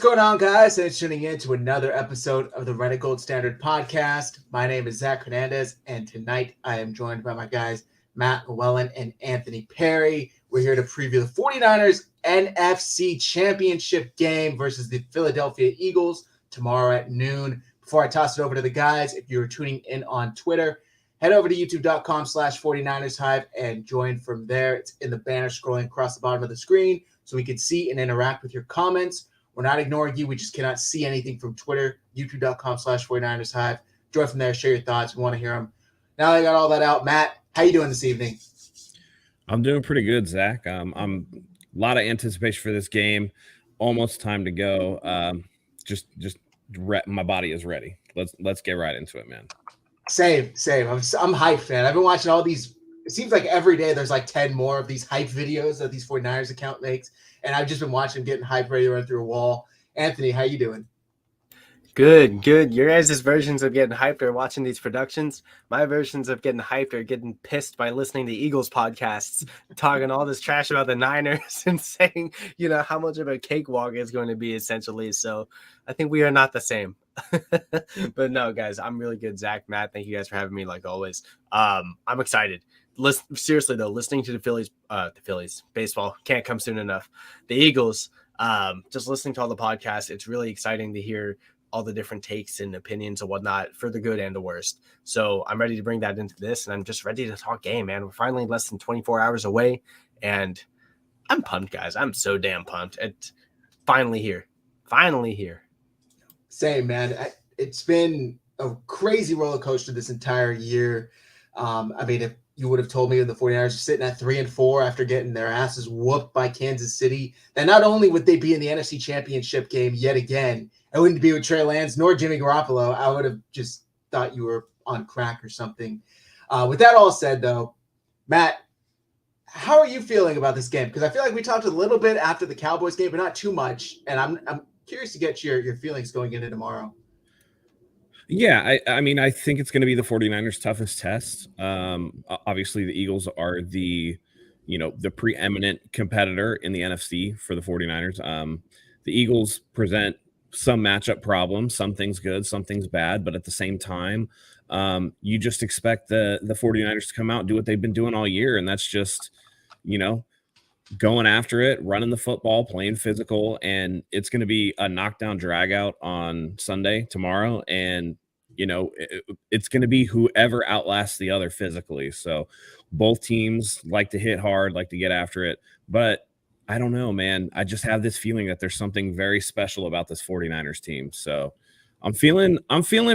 going on, guys? Thanks for tuning in to another episode of the Red Gold Standard podcast. My name is Zach Hernandez, and tonight I am joined by my guys, Matt Llewellyn and Anthony Perry. We're here to preview the 49ers NFC Championship game versus the Philadelphia Eagles tomorrow at noon. Before I toss it over to the guys, if you're tuning in on Twitter, head over to youtube.com/49ers Hive and join from there. It's in the banner scrolling across the bottom of the screen so we can see and interact with your comments. We're not ignoring you. We just cannot see anything from Twitter, youtube.com/49ers Hive. Join from there. Share your thoughts. We want to hear them. Now that I got all that out, Matt, how you doing this evening? I'm doing pretty good, Zach. I'm a lot of anticipation for this game. Almost time to go. My body is ready. Let's get right into it, man. Same. I'm hyped, man. I've been watching all these. It seems like every day there's like 10 more of these hype videos that these 49ers account makes. And I've just been watching, getting hype, ready to run through a wall. Anthony, how you doing? Good. Your guys' versions of getting hyped are watching these productions. My versions of getting hyped are getting pissed by listening to Eagles podcasts, talking all this trash about the Niners and saying, how much of a cakewalk it's going to be, essentially. So I think we are not the same. But no, guys, I'm really good. Zach, Matt, thank you guys for having me, like always. I'm excited. Seriously though, listening to the Phillies baseball can't come soon enough. The Eagles, just listening to all the podcasts, it's really exciting to hear all the different takes and opinions and whatnot, for the good and the worst. So I'm ready to bring that into this, and I'm just ready to talk game, man. We're finally less than 24 hours away, and I'm pumped, guys. I'm so damn pumped. It's finally here. Same, man. It's been a crazy roller coaster this entire year. If you would have told me the 49ers are sitting at 3-4 after getting their asses whooped by Kansas City, that not only would they be in the NFC Championship game yet again, I wouldn't be with Trey Lance nor Jimmy Garoppolo, I would have just thought you were on crack or something. With that all said, though, Matt, how are you feeling about this game? Because I feel like we talked a little bit after the Cowboys game, but not too much. And I'm curious to get your feelings going into tomorrow. Yeah, I think it's going to be the 49ers' toughest test. Obviously, the Eagles are the preeminent competitor in the NFC for the 49ers. The Eagles present some matchup problems, some things good, some things bad, but at the same time, you just expect the 49ers to come out and do what they've been doing all year, and that's just, going after it, running the football, playing physical, and it's going to be a knockdown drag out on Sunday, tomorrow, and it's going to be whoever outlasts the other physically. So both teams like to hit hard, like to get after it, but I don't know, man. I just have this feeling that there's something very special about this 49ers team. So I'm feeling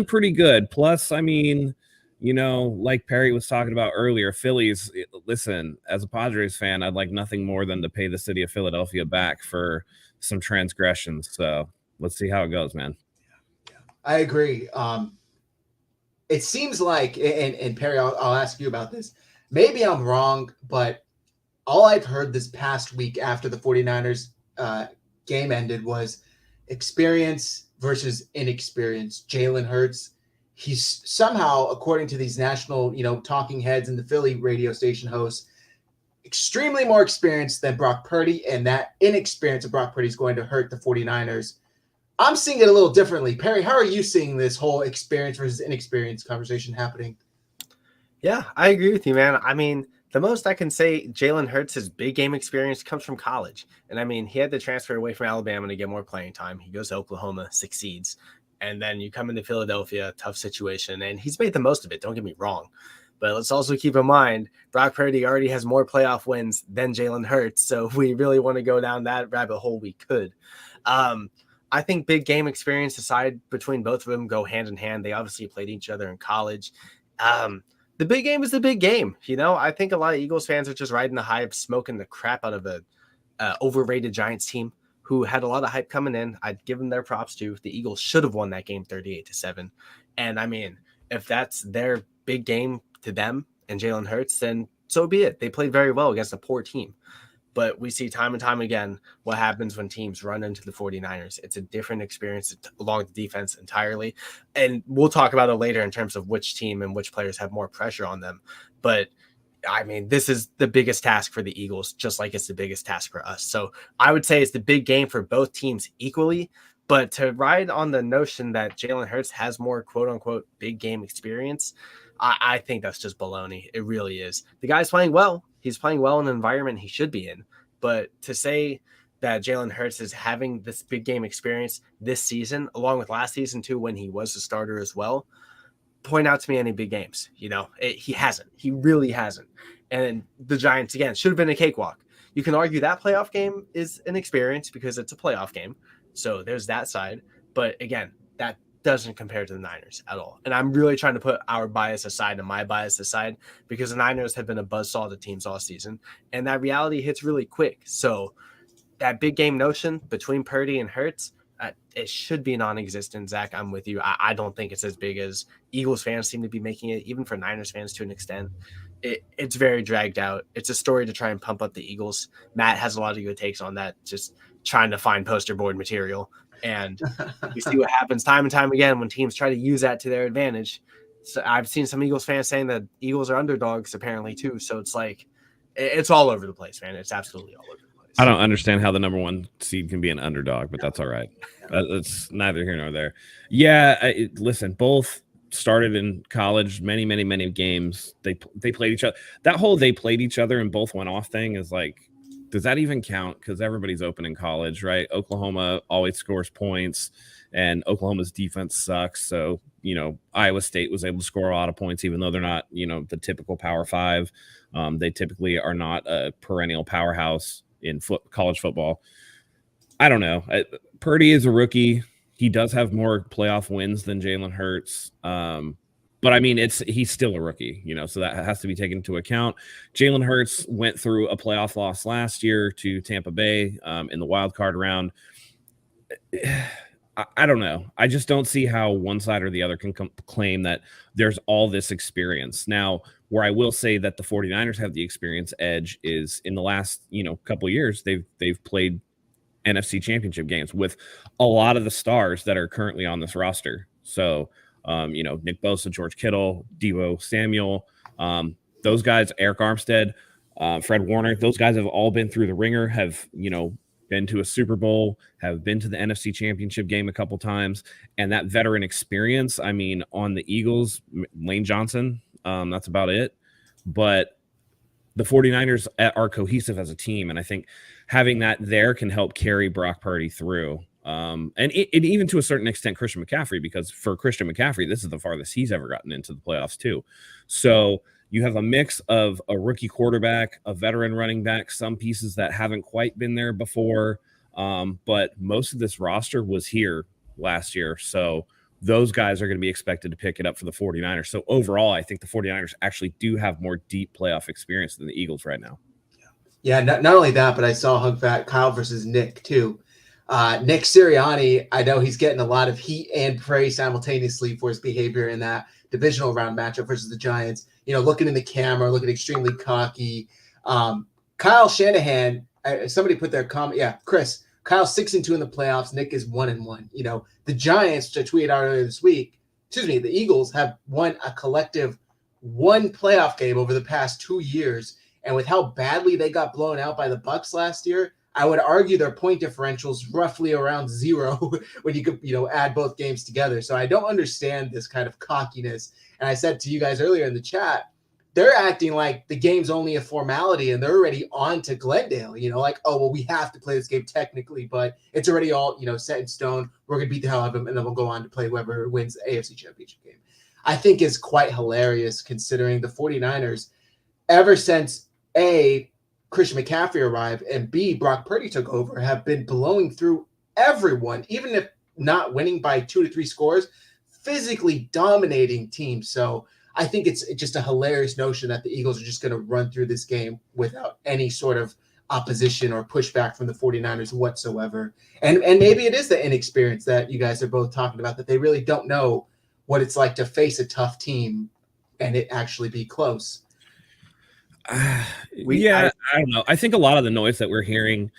pretty good. Plus, like Perry was talking about earlier, Phillies, listen, as a Padres fan, I'd like nothing more than to pay the city of Philadelphia back for some transgressions. So let's see how it goes, man. Yeah, I agree. It seems like, and Perry, I'll ask you about this. Maybe I'm wrong, but all I've heard this past week after the 49ers game ended was experience versus inexperience. Jalen Hurts, he's somehow, according to these national, talking heads and the Philly radio station hosts, extremely more experienced than Brock Purdy, and that inexperience of Brock Purdy is going to hurt the 49ers. I'm seeing it a little differently. Perry, how are you seeing this whole experience versus inexperience conversation happening? Yeah, I agree with you, man. The most I can say, Jalen Hurts' big game experience comes from college. And he had to transfer away from Alabama to get more playing time. He goes to Oklahoma, succeeds. And then you come into Philadelphia, tough situation. And he's made the most of it, don't get me wrong. But let's also keep in mind, Brock Purdy already has more playoff wins than Jalen Hurts. So if we really want to go down that rabbit hole, we could. I think big game experience aside, between both of them go hand in hand. They obviously played each other in college. The big game is the big game. I think a lot of Eagles fans are just riding the hype, smoking the crap out of a overrated Giants team who had a lot of hype coming in. I'd give them their props too. The Eagles should have won that game 38-7. And if that's their big game to them and Jalen Hurts, then so be it. They played very well against a poor team. But we see time and time again what happens when teams run into the 49ers. It's a different experience along the defense entirely. And we'll talk about it later in terms of which team and which players have more pressure on them. But this is the biggest task for the Eagles, just like it's the biggest task for us. So I would say it's the big game for both teams equally. But to ride on the notion that Jalen Hurts has more quote unquote big game experience, I think that's just baloney. It really is. The guy's playing well. He's playing well in an environment he should be in. But to say that Jalen Hurts is having this big game experience this season, along with last season too, when he was a starter as well, point out to me any big games. He hasn't. He really hasn't. And the Giants, again, should have been a cakewalk. You can argue that playoff game is an experience because it's a playoff game. So there's that side. But again, that doesn't compare to the Niners at all. And I'm really trying to put our bias aside and my bias aside because the Niners have been a buzzsaw to teams all season. And that reality hits really quick. So that big game notion between Purdy and Hurts, it should be non-existent. Zach, I'm with you. I don't think it's as big as Eagles fans seem to be making it, even for Niners fans to an extent. It's very dragged out. It's a story to try and pump up the Eagles. Matt has a lot of good takes on that, just trying to find poster board material. And you see what happens time and time again when teams try to use that to their advantage. So I've seen some Eagles fans saying that Eagles are underdogs apparently too. So it's like, it's all over the place, man. It's absolutely all over the place. I don't understand how the number one seed can be an underdog, but that's all right. That's neither here nor there. Yeah, listen, both started in college, many games. They played each other. That whole they played each other and both went off thing is like, does that even count? Because everybody's open in college, right? Oklahoma always scores points, and Oklahoma's defense sucks. So, Iowa State was able to score a lot of points, even though they're not, the typical Power Five. They typically are not a perennial powerhouse in college football. I don't know. Purdy is a rookie. He does have more playoff wins than Jalen Hurts. But I mean, he's still a rookie, so that has to be taken into account. Jalen Hurts went through a playoff loss last year to Tampa Bay in the wild card round. I don't know. I just don't see how one side or the other can claim that there's all this experience. Now, where I will say that the 49ers have the experience edge is in the last, couple of years, they've played NFC championship games with a lot of the stars that are currently on this roster. So, Nick Bosa, George Kittle, Deebo Samuel, those guys, Eric Armstead, Fred Warner, those guys have all been through the ringer, have, been to a Super Bowl, have been to the NFC championship game a couple times. And that veteran experience, I mean, on the Eagles, Lane Johnson, that's about it. But the 49ers are cohesive as a team. And I think having that there can help carry Brock Purdy through. And even to a certain extent, Christian McCaffrey, because for Christian McCaffrey, this is the farthest he's ever gotten into the playoffs too. So you have a mix of a rookie quarterback, a veteran running back, some pieces that haven't quite been there before. But most of this roster was here last year. So those guys are going to be expected to pick it up for the 49ers. So overall, I think the 49ers actually do have more deep playoff experience than the Eagles right now. Yeah, not only that, but I saw Hug Fat Kyle versus Nick too. Nick Sirianni, I know he's getting a lot of heat and praise simultaneously for his behavior in that divisional round matchup versus the Giants. Looking in the camera, looking extremely cocky. Kyle Shanahan, somebody put their comment. Yeah, Chris, Kyle's 6-2 in the playoffs. Nick is 1-1. The Giants, which I tweeted out earlier this week, the Eagles have won a collective one playoff game over the past 2 years. And with how badly they got blown out by the Bucs last year, I would argue their point differential's roughly around 0 when you could, add both games together. So I don't understand this kind of cockiness. And I said to you guys earlier in the chat, they're acting like the game's only a formality and they're already on to Glendale, like, oh, well, we have to play this game technically, but it's already all, set in stone. We're going to beat the hell out of them and then we'll go on to play whoever wins the AFC Championship game. I think is quite hilarious considering the 49ers, ever since Christian McCaffrey arrived and B, Brock Purdy took over, have been blowing through everyone, even if not winning by 2 to 3 scores, physically dominating teams. So I think it's just a hilarious notion that the Eagles are just going to run through this game without any sort of opposition or pushback from the 49ers whatsoever. And maybe it is the inexperience that you guys are both talking about, that they really don't know what it's like to face a tough team and it actually be close. I don't know. I think a lot of the noise that we're hearing,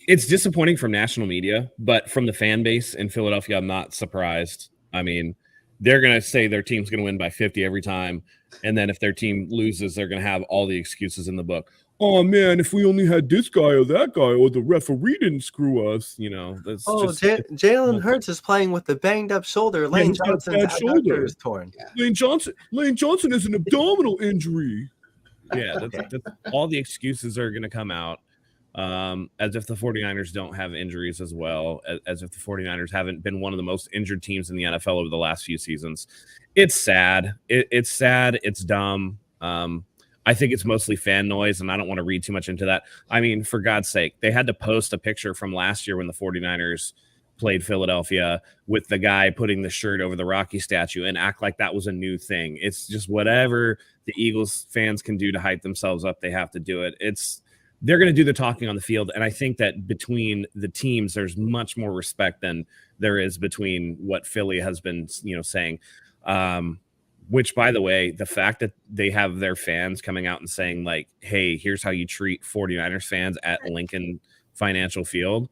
it's disappointing from national media, but from the fan base in Philadelphia, I'm not surprised. I mean, they're going to say their team's going to win by 50 every time. And then if their team loses, they're going to have all the excuses in the book. oh man, if we only had this guy or that guy, or the referee didn't screw us, that's just Jalen Hurts is playing with the banged up shoulder. Lane Johnson's adductor is torn. Yeah. Lane Johnson is an abdominal injury. Yeah, that's all the excuses are going to come out. As if the 49ers don't have injuries as well, as if the 49ers haven't been one of the most injured teams in the NFL over the last few seasons. It's sad. It's sad. It's dumb. I think it's mostly fan noise, and I don't want to read too much into that. I mean, for God's sake, they had to post a picture from last year when the 49ers played Philadelphia with the guy putting the shirt over the Rocky statue and act like that was a new thing. It's just whatever the Eagles fans can do to hype themselves up, they have to do it. They're going to do the talking on the field, and I think that between the teams, there's much more respect than there is between what Philly has been, saying. Which, by the way, the fact that they have their fans coming out and saying, like, hey, here's how you treat 49ers fans at Lincoln Financial Field,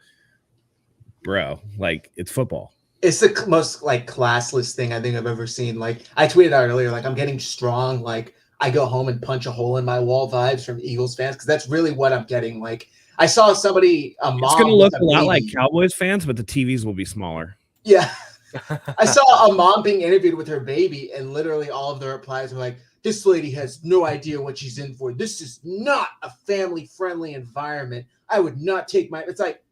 bro, like, it's football. It's the most, like, classless thing I think I've ever seen. Like, I tweeted out earlier, like, I'm getting strong, like, I go home and punch a hole in my wall vibes from Eagles fans, because that's really what I'm getting. Like, I saw somebody, a mom. It's going to look a lot like Cowboys fans, but the TVs will be smaller. Yeah. I saw a mom being interviewed with her baby, and literally all of the replies were like, this lady has no idea what she's in for. This is not a family-friendly environment. I would not take my – it's like,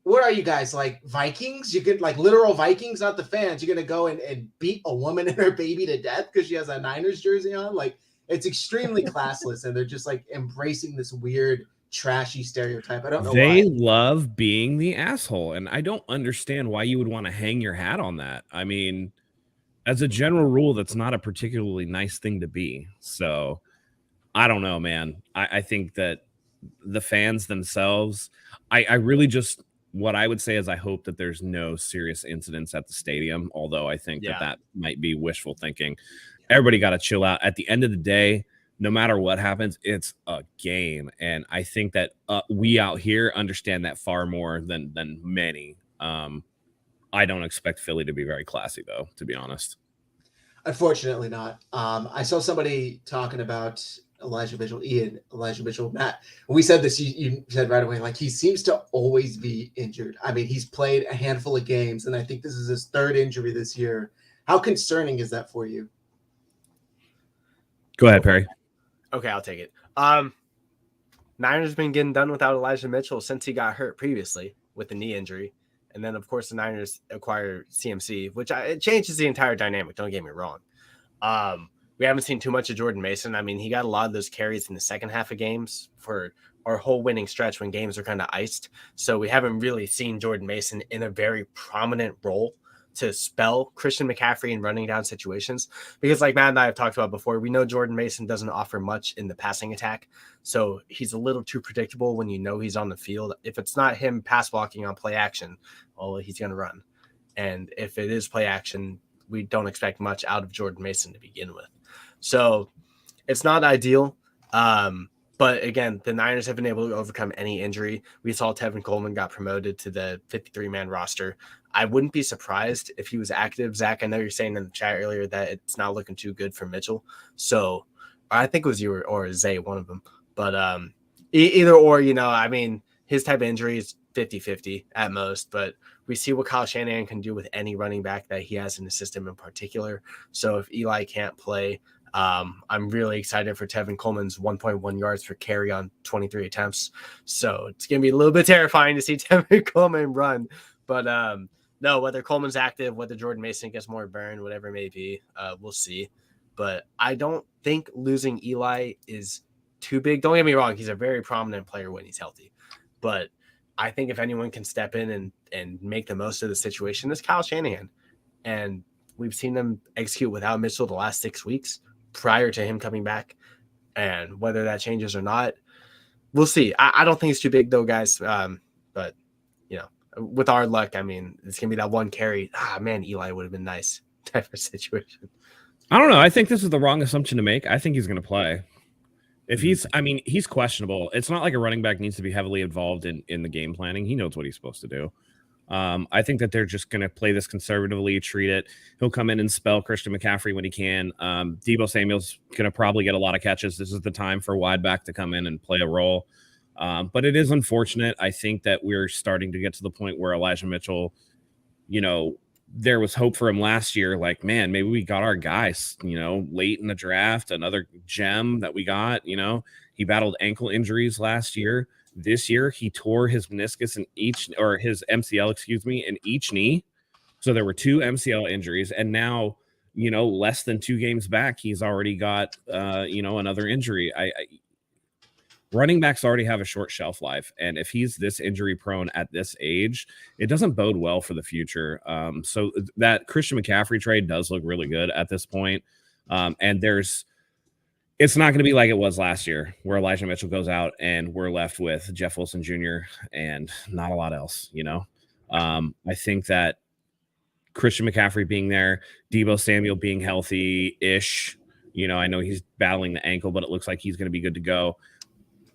what are you guys, like Vikings? You could, like, literal Vikings, not the fans. You're going to go and beat a woman and her baby to death because she has a Niners jersey on? Like, it's extremely classless, and they're just, like, embracing this weird, trashy stereotype. I don't know They why. love being the asshole, and I don't understand why you would want to hang your hat on that. I mean, as a general rule, that's not a particularly nice thing to be. So, I don't know, man. I think that the fans themselves, I really just – what I would say is I hope that there's no serious incidents at the stadium, although I think that might be wishful thinking. Everybody got to chill out. At the end of the day, no matter what happens, it's a game. And I think that we out here understand that far more than many. I don't expect Philly to be very classy, though, to be honest. Unfortunately not. I saw somebody talking about Elijah Mitchell, Matt. When we said this, you said right away, like, he seems to always be injured. I mean, he's played a handful of games, and I think this is his third injury this year. How concerning is that for you? Go ahead, Perry. Okay, I'll take it. Niners been getting done without Elijah Mitchell since he got hurt previously with the knee injury. And then, of course, the Niners acquire CMC, which it changes the entire dynamic. Don't get me wrong. We haven't seen too much of Jordan Mason. I mean, he got a lot of those carries in the second half of games for our whole winning stretch when games are kind of iced. So we haven't really seen Jordan Mason in a very prominent role to spell Christian McCaffrey in running down situations. Because like Matt and I have talked about before, we know Jordan Mason doesn't offer much in the passing attack. So he's a little too predictable when you know he's on the field. If it's not him pass blocking on play action, well, he's going to run. And if it is play action, we don't expect much out of Jordan Mason to begin with. So it's not ideal. But again, the Niners have been able to overcome any injury. We saw Tevin Coleman got promoted to the 53-man roster. I wouldn't be surprised if he was active. Zach, I know you're saying in the chat earlier that it's not looking too good for Mitchell. So I think it was you or Zay, one of them. But either or, I mean, his type of injury is 50-50 at most. But we see what Kyle Shanahan can do with any running back that he has in the system in particular. So if Eli can't play, I'm really excited for Tevin Coleman's 1.1 yards per carry on 23 attempts. So it's going to be a little bit terrifying to see Tevin Coleman run. But no, whether Coleman's active, whether Jordan Mason gets more burn, whatever it may be, we'll see. But I don't think losing Eli is too big. Don't get me wrong. He's a very prominent player when he's healthy. But I think if anyone can step in and make the most of the situation, it's Kyle Shanahan. And we've seen them execute without Mitchell the last 6 weeks prior to him coming back. And whether that changes or not, we'll see. I don't think it's too big, though, guys. But, with our luck, I mean, it's going to be that one carry. Man, Eli would have been nice type of situation. I don't know. I think this is the wrong assumption to make. I think he's going to play. If he's questionable. It's not like a running back needs to be heavily involved in the game planning. He knows what he's supposed to do. I think that they're just going to play this conservatively, treat it. He'll come in and spell Christian McCaffrey when he can. Deebo Samuel's going to probably get a lot of catches. This is the time for wide back to come in and play a role. But it is unfortunate. I think that we're starting to get to the point where Elijah Mitchell, there was hope for him last year. Like, man, maybe we got our guys, late in the draft, another gem that we got. He battled ankle injuries last year. This year, he tore his meniscus his MCL, in each knee. So there were 2 MCL injuries. And now, less than 2 games back, he's already got, another injury. Running backs already have a short shelf life. And if he's this injury prone at this age, it doesn't bode well for the future. So that Christian McCaffrey trade does look really good at this point. And it's not going to be like it was last year where Elijah Mitchell goes out and we're left with Jeff Wilson Jr. and not a lot else, I think that Christian McCaffrey being there, Deebo Samuel being healthy-ish, I know he's battling the ankle, but it looks like he's going to be good to go.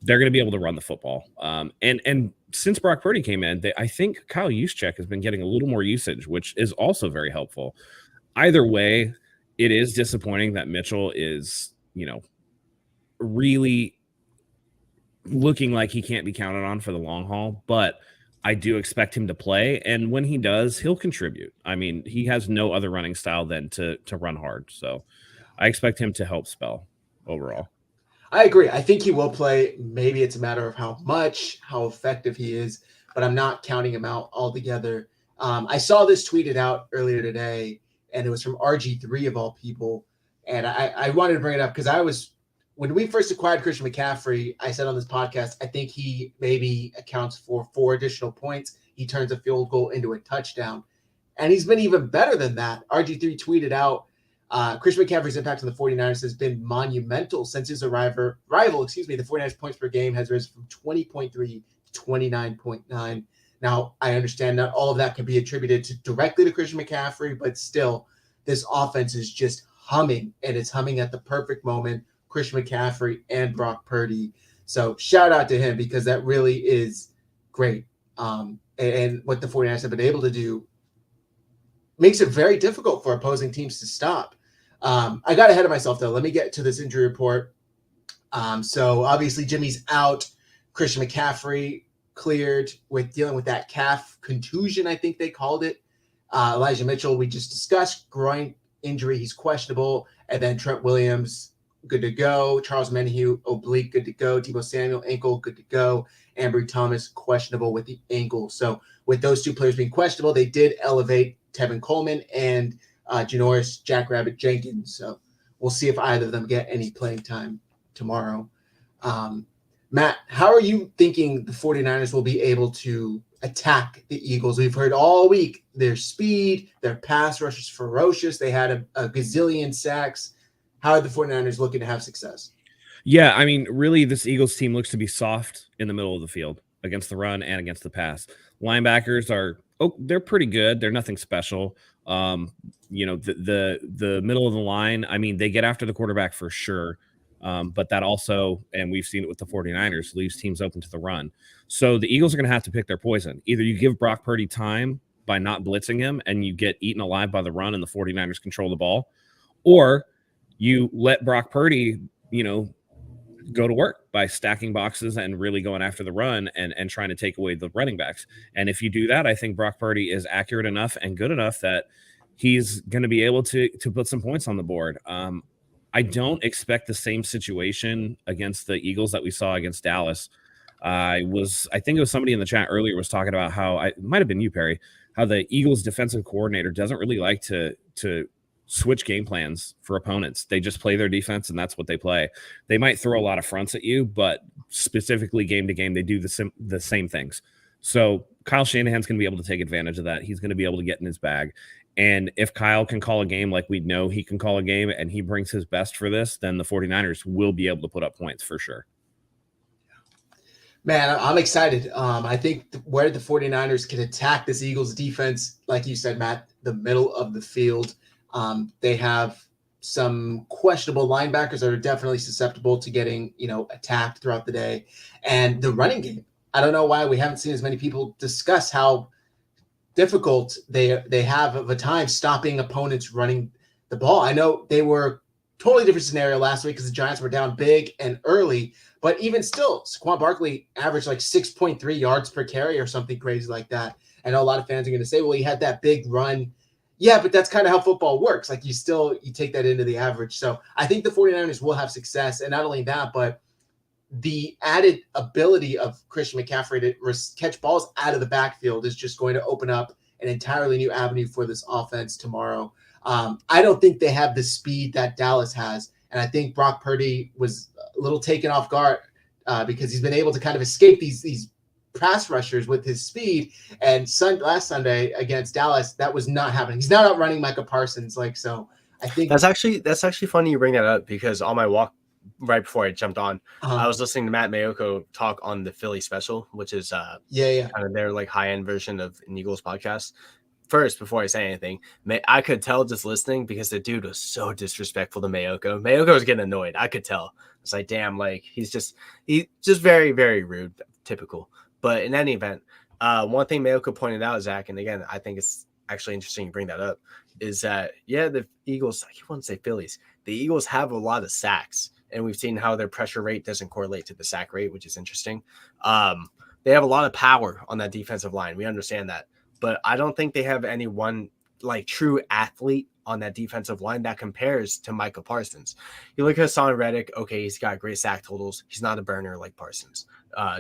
They're going to be able to run the football. And since Brock Purdy came in, I think Kyle Juszczyk has been getting a little more usage, which is also very helpful. Either way, it is disappointing that Mitchell is, really looking like he can't be counted on for the long haul, but I do expect him to play. And when he does, he'll contribute. I mean, he has no other running style than to run hard. So I expect him to help spell overall. I agree. I think he will play. Maybe it's a matter of how effective he is, but I'm not counting him out altogether. I saw this tweeted out earlier today, and it was from RG3 of all people. And I wanted to bring it up because when we first acquired Christian McCaffrey, I said on this podcast, I think he maybe accounts for 4 additional points. He turns a field goal into a touchdown. And he's been even better than that. RG3 tweeted out, Christian McCaffrey's impact on the 49ers has been monumental since his rival, the 49ers points per game has risen from 20.3 to 29.9. Now, I understand not all of that can be attributed directly to Christian McCaffrey, but still, this offense is just humming, and it's humming at the perfect moment. Christian McCaffrey and Brock Purdy. So shout out to him because that really is great. And what the 49ers have been able to do makes it very difficult for opposing teams to stop. I got ahead of myself, though. Let me get to this injury report. So obviously Jimmy's out. Christian McCaffrey cleared with dealing with that calf contusion, I think they called it. Elijah Mitchell, we just discussed, groin injury. He's questionable. And then Trent Williams, good to go. Charles Menahue, oblique, good to go. Deebo Samuel, ankle, good to go. Ambry Thomas, questionable with the ankle. So with those 2 players being questionable, they did elevate Tevin Coleman and Janoris Jackrabbit Jenkins. So we'll see if either of them get any playing time tomorrow. Matt, how are you thinking the 49ers will be able to attack the Eagles? We've heard all week their speed, their pass rush is ferocious. They had a gazillion sacks. How are the 49ers looking to have success? Yeah, I mean, really, this Eagles team looks to be soft in the middle of the field against the run and against the pass. Linebackers they're pretty good. They're nothing special. The middle of the line, I mean, they get after the quarterback for sure. But that also, and we've seen it with the 49ers, leaves teams open to the run. So the Eagles are going to have to pick their poison. Either you give Brock Purdy time by not blitzing him and you get eaten alive by the run and the 49ers control the ball, or you let Brock Purdy, go to work by stacking boxes and really going after the run and trying to take away the running backs. And if you do that, I think Brock Purdy is accurate enough and good enough that he's going to be able to put some points on the board. I don't expect the same situation against the Eagles that we saw against Dallas. I think it was somebody in the chat earlier was talking about how it might have been you, Perry, how the Eagles defensive coordinator doesn't really like to switch game plans for opponents. They just play their defense and that's what they play. They might throw a lot of fronts at you, but specifically game to game, they do the same things. So Kyle Shanahan's going to be able to take advantage of that. He's going to be able to get in his bag. And if Kyle can call a game like we know he can call a game and he brings his best for this, then the 49ers will be able to put up points for sure. Man, I'm excited. I think where the 49ers can attack this Eagles defense, like you said, Matt, the middle of the field. They have some questionable linebackers that are definitely susceptible to getting, attacked throughout the day. And the running game, I don't know why we haven't seen as many people discuss how difficult they have of a time stopping opponents running the ball. I know they were totally different scenario last week because the Giants were down big and early, but even still, Saquon Barkley averaged like 6.3 yards per carry or something crazy like that. I know a lot of fans are going to say, well, he had that big run. Yeah, but that's kind of how football works. Like you take that into the average. So I think the 49ers will have success. And not only that, but the added ability of Christian McCaffrey to catch balls out of the backfield is just going to open up an entirely new avenue for this offense tomorrow. I don't think they have the speed that Dallas has. And I think Brock Purdy was a little taken off guard because he's been able to kind of escape these pass rushers with his speed. And last Sunday against Dallas, that was not happening. He's not outrunning Micah Parsons. So I think that's actually funny you bring that up, because on my walk right before I jumped on, I was listening to Matt Mayoko talk on the Philly special, which is kind of their like high end version of an Eagles podcast. First, before I say anything, I could tell just listening, because the dude was so disrespectful to Mayoko. Mayoko was getting annoyed. I could tell. It's like, damn, like he's just very, very rude, typical. But in any event, one thing Mayoko pointed out, Zach, and again, I think it's actually interesting you bring that up, is that, the Eagles, I wouldn't say Phillies, the Eagles have a lot of sacks, and we've seen how their pressure rate doesn't correlate to the sack rate, which is interesting. They have a lot of power on that defensive line. We understand that. But I don't think they have any one like true athlete on that defensive line that compares to Micah Parsons. You look at Hassan Reddick, okay, he's got great sack totals. He's not a burner like Parsons.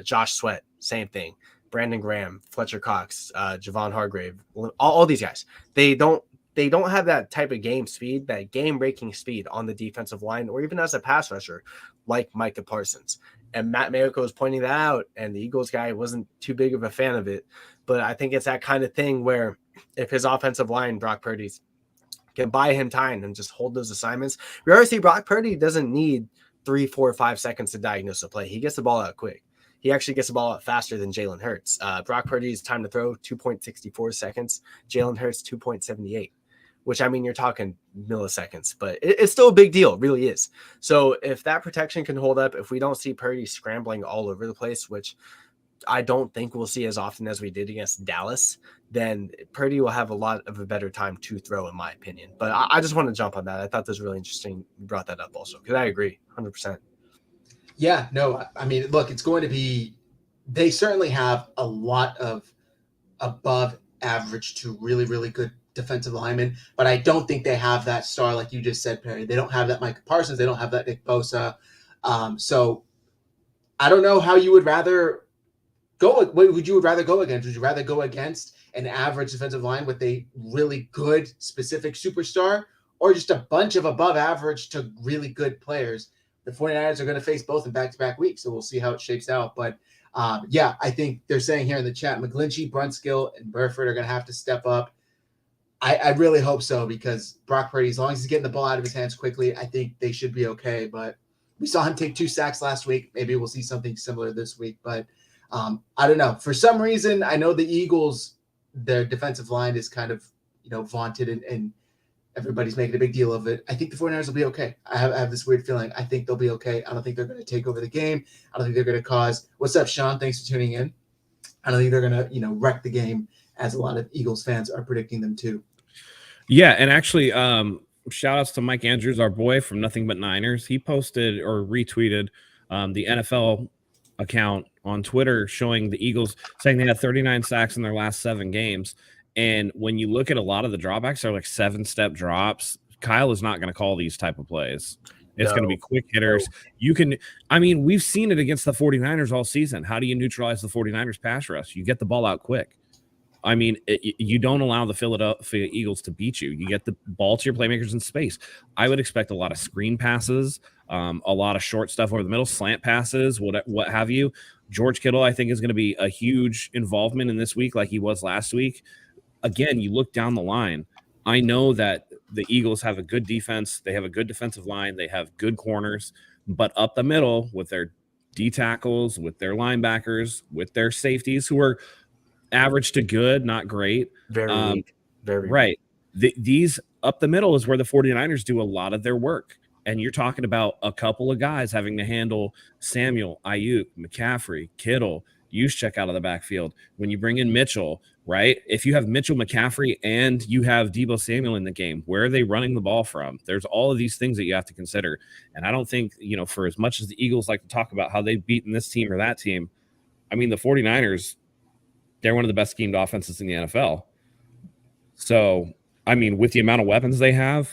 Josh Sweat, same thing. Brandon Graham, Fletcher Cox, Javon Hargrave, all these guys. They don't have that type of game speed, that game-breaking speed on the defensive line, or even as a pass rusher like Micah Parsons. And Matt Mayoko was pointing that out, and the Eagles guy wasn't too big of a fan of it. But I think it's that kind of thing where if his offensive line, Brock Purdy's, can buy him time and just hold those assignments. We already see Brock Purdy doesn't need 3, 4, 5 seconds to diagnose a play. He gets the ball out quick. He actually gets the ball out faster than Jalen Hurts. Brock Purdy's time to throw, 2.64 seconds. Jalen Hurts, 2.78. Which, I mean, you're talking milliseconds, but it's still a big deal. It really is. So if that protection can hold up, if we don't see Purdy scrambling all over the place, which I don't think we'll see as often as we did against Dallas, then Purdy will have a lot of a better time to throw, in my opinion. But I just want to jump on that. I thought this was really interesting. You brought that up also, because I agree 100%. Yeah, no, I mean, look, it's going to be – they certainly have a lot of above average to really, really good defensive linemen, but I don't think they have that star like you just said, Perry. They don't have that Micah Parsons. They don't have that Nick Bosa. So I don't know how you would rather go. What would you rather go against? Would you rather go against an average defensive line with a really good specific superstar, or just a bunch of above average to really good players? The 49ers are going to face both in back-to-back weeks, so we'll see how it shapes out. But I think they're saying here in the chat, McGlinchey, Brunskill, and Burford are going to have to step up. I really hope so, because Brock Purdy, as long as he's getting the ball out of his hands quickly, I think they should be okay. But we saw him take 2 sacks last week. Maybe we'll see something similar this week. But I don't know. For some reason, I know the Eagles, their defensive line is kind of, vaunted and everybody's making a big deal of it. I think the 49ers will be okay. I have this weird feeling. I think they'll be okay. I don't think they're going to take over the game. I don't think they're going to cause – what's up, Sean? Thanks for tuning in. I don't think they're going to, wreck the game, as a lot of Eagles fans are predicting them to. Yeah, and actually, shout outs to Mike Andrews, our boy from Nothing But Niners. He posted or retweeted the NFL account on Twitter showing the Eagles, saying they had 39 sacks in their last 7 games. And when you look at a lot of the drawbacks, they're like 7-step drops. Kyle is not going to call these type of plays. It's going to be quick hitters. We've seen it against the 49ers all season. How do you neutralize the 49ers pass rush? You get the ball out quick. You don't allow the Philadelphia Eagles to beat you. You get the ball to your playmakers in space. I would expect a lot of screen passes, a lot of short stuff over the middle, slant passes, what have you. George Kittle, I think, is going to be a huge involvement in this week like he was last week. Again, you look down the line. I know that the Eagles have a good defense. They have a good defensive line. They have good corners. But up the middle with their D tackles, with their linebackers, with their safeties who are average to good, not great. Very weak. Very right. These up the middle is where the 49ers do a lot of their work. And you're talking about a couple of guys having to handle Samuel, Ayuk, McCaffrey, Kittle, Juszczyk out of the backfield. When you bring in Mitchell, right? If you have Mitchell McCaffrey and you have Deebo Samuel in the game, where are they running the ball from? There's all of these things that you have to consider. And I don't think, for as much as the Eagles like to talk about how they've beaten this team or that team, I mean, the 49ers, they're one of the best schemed offenses in the NFL. So, I mean, with the amount of weapons they have,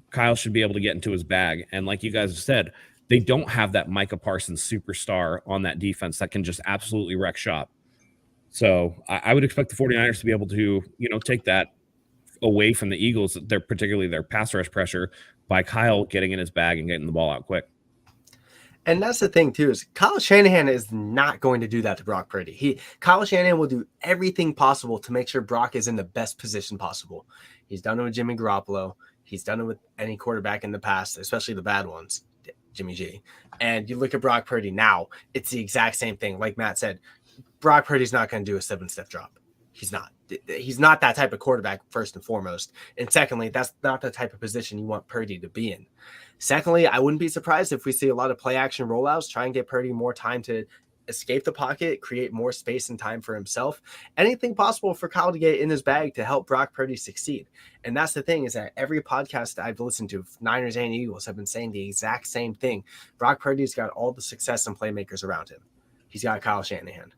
Kyle should be able to get into his bag. And like you guys have said, they don't have that Micah Parsons superstar on that defense that can just absolutely wreck shop. So I would expect the 49ers to be able to, take that away from the Eagles, particularly their pass rush pressure, by Kyle getting in his bag and getting the ball out quick. And that's the thing, too, is Kyle Shanahan is not going to do that to Brock Purdy. Kyle Shanahan will do everything possible to make sure Brock is in the best position possible. He's done it with Jimmy Garoppolo. He's done it with any quarterback in the past, especially the bad ones, Jimmy G. And you look at Brock Purdy now, it's the exact same thing. Like Matt said, Brock Purdy's not going to do a 7-step drop. He's not. He's not that type of quarterback, first and foremost. And secondly, that's not the type of position you want Purdy to be in. Secondly, I wouldn't be surprised if we see a lot of play action rollouts, try and get Purdy more time to escape the pocket, create more space and time for himself. Anything possible for Kyle to get in his bag to help Brock Purdy succeed. And that's the thing, is that every podcast I've listened to, Niners and Eagles, have been saying the exact same thing. Brock Purdy's got all the success and playmakers around him. He's got Kyle Shanahan.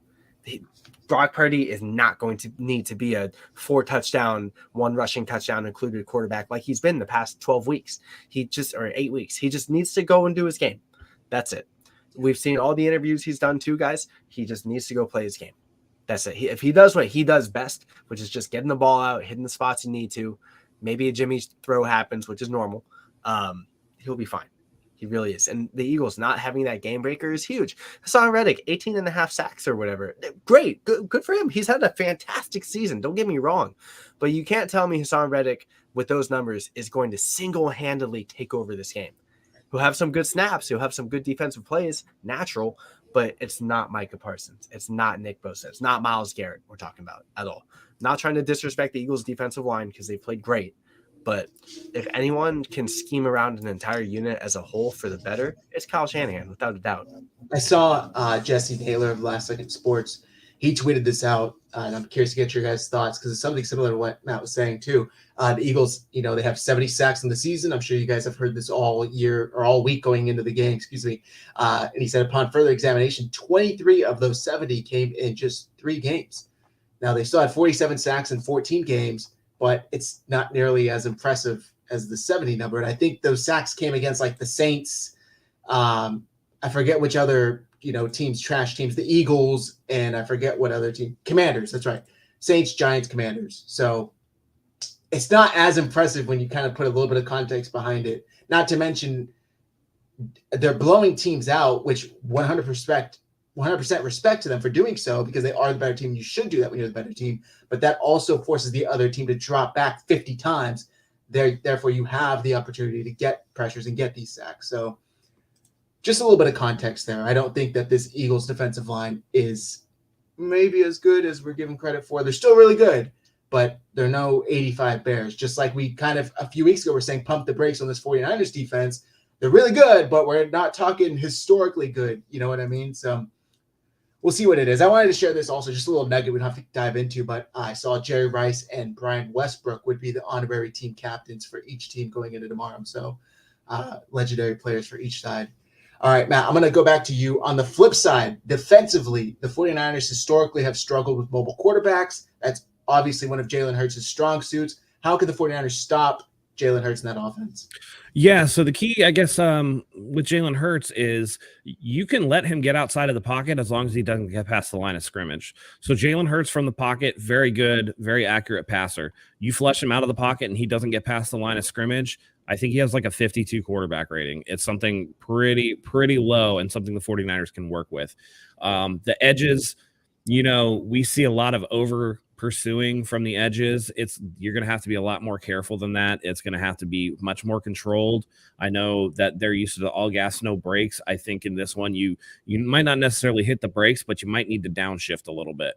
Brock Purdy is not going to need to be a 4-touchdown, 1 rushing touchdown included quarterback like he's been the past 12 weeks. Or 8 weeks. He just needs to go and do his game. That's it. We've seen all the interviews he's done too, guys. He just needs to go play his game. That's it. If he does what he does best, which is just getting the ball out, hitting the spots you need to, maybe a Jimmy throw happens, which is normal, he'll be fine. He really is. And the Eagles not having that game breaker is huge. Hassan Reddick, 18.5 sacks or whatever. Great. Good for him. He's had a fantastic season. Don't get me wrong. But you can't tell me Hassan Reddick with those numbers is going to single-handedly take over this game. He'll have some good snaps. He'll have some good defensive plays, natural, but it's not Micah Parsons. It's not Nick Bosa. It's not Myles Garrett we're talking about at all. Not trying to disrespect the Eagles' defensive line because they played great. But if anyone can scheme around an entire unit as a whole for the better, it's Kyle Shanahan, without a doubt. I saw Jesse Taylor of Last Second Sports. He tweeted this out, and I'm curious to get your guys' thoughts because it's something similar to what Matt was saying too. The Eagles, they have 70 sacks in the season. I'm sure you guys have heard this all year or all week going into the game, And he said upon further examination, 23 of those 70 came in just 3 games. Now, they still had 47 sacks in 14 games, but it's not nearly as impressive as the 70 number. And I think those sacks came against like the Saints. I forget which other, teams, trash teams, the Eagles, and I forget what other team, Commanders. That's right. Saints, Giants, Commanders. So it's not as impressive when you kind of put a little bit of context behind it. Not to mention they're blowing teams out, which 100% respect to them for doing so because they are the better team. You should do that when you're the better team, but that also forces the other team to drop back 50 times. Therefore, you have the opportunity to get pressures and get these sacks. So just a little bit of context there. I don't think that this Eagles defensive line is maybe as good as we're giving credit for. They're still really good, but they're no 85 Bears. Just like we kind of a few weeks ago were saying pump the brakes on this 49ers defense. They're really good, but we're not talking historically good. You know what I mean? So we'll see what it is. I wanted to share this also, just a little nugget we don't have to dive into, but I saw Jerry Rice and Brian Westbrook would be the honorary team captains for each team going into tomorrow. So legendary players for each side. All right, Matt, I'm going to go back to you. On the flip side, defensively, the 49ers historically have struggled with mobile quarterbacks. That's obviously one of Jalen Hurts' strong suits. How could the 49ers stop Jalen Hurts in that offense? Yeah, so the key, I guess, with Jalen Hurts is you can let him get outside of the pocket as long as he doesn't get past the line of scrimmage. So Jalen Hurts from the pocket, very good, very accurate passer. You flush him out of the pocket and he doesn't get past the line of scrimmage, I think he has like a 52 quarterback rating. It's something pretty low and something the 49ers can work with. The edges, we see a lot of over pursuing from the edges. You're going to have to be a lot more careful than that. It's going to have to be much more controlled. I know that they're used to the all gas, no brakes. I think in this one, you might not necessarily hit the brakes, but you might need to downshift a little bit.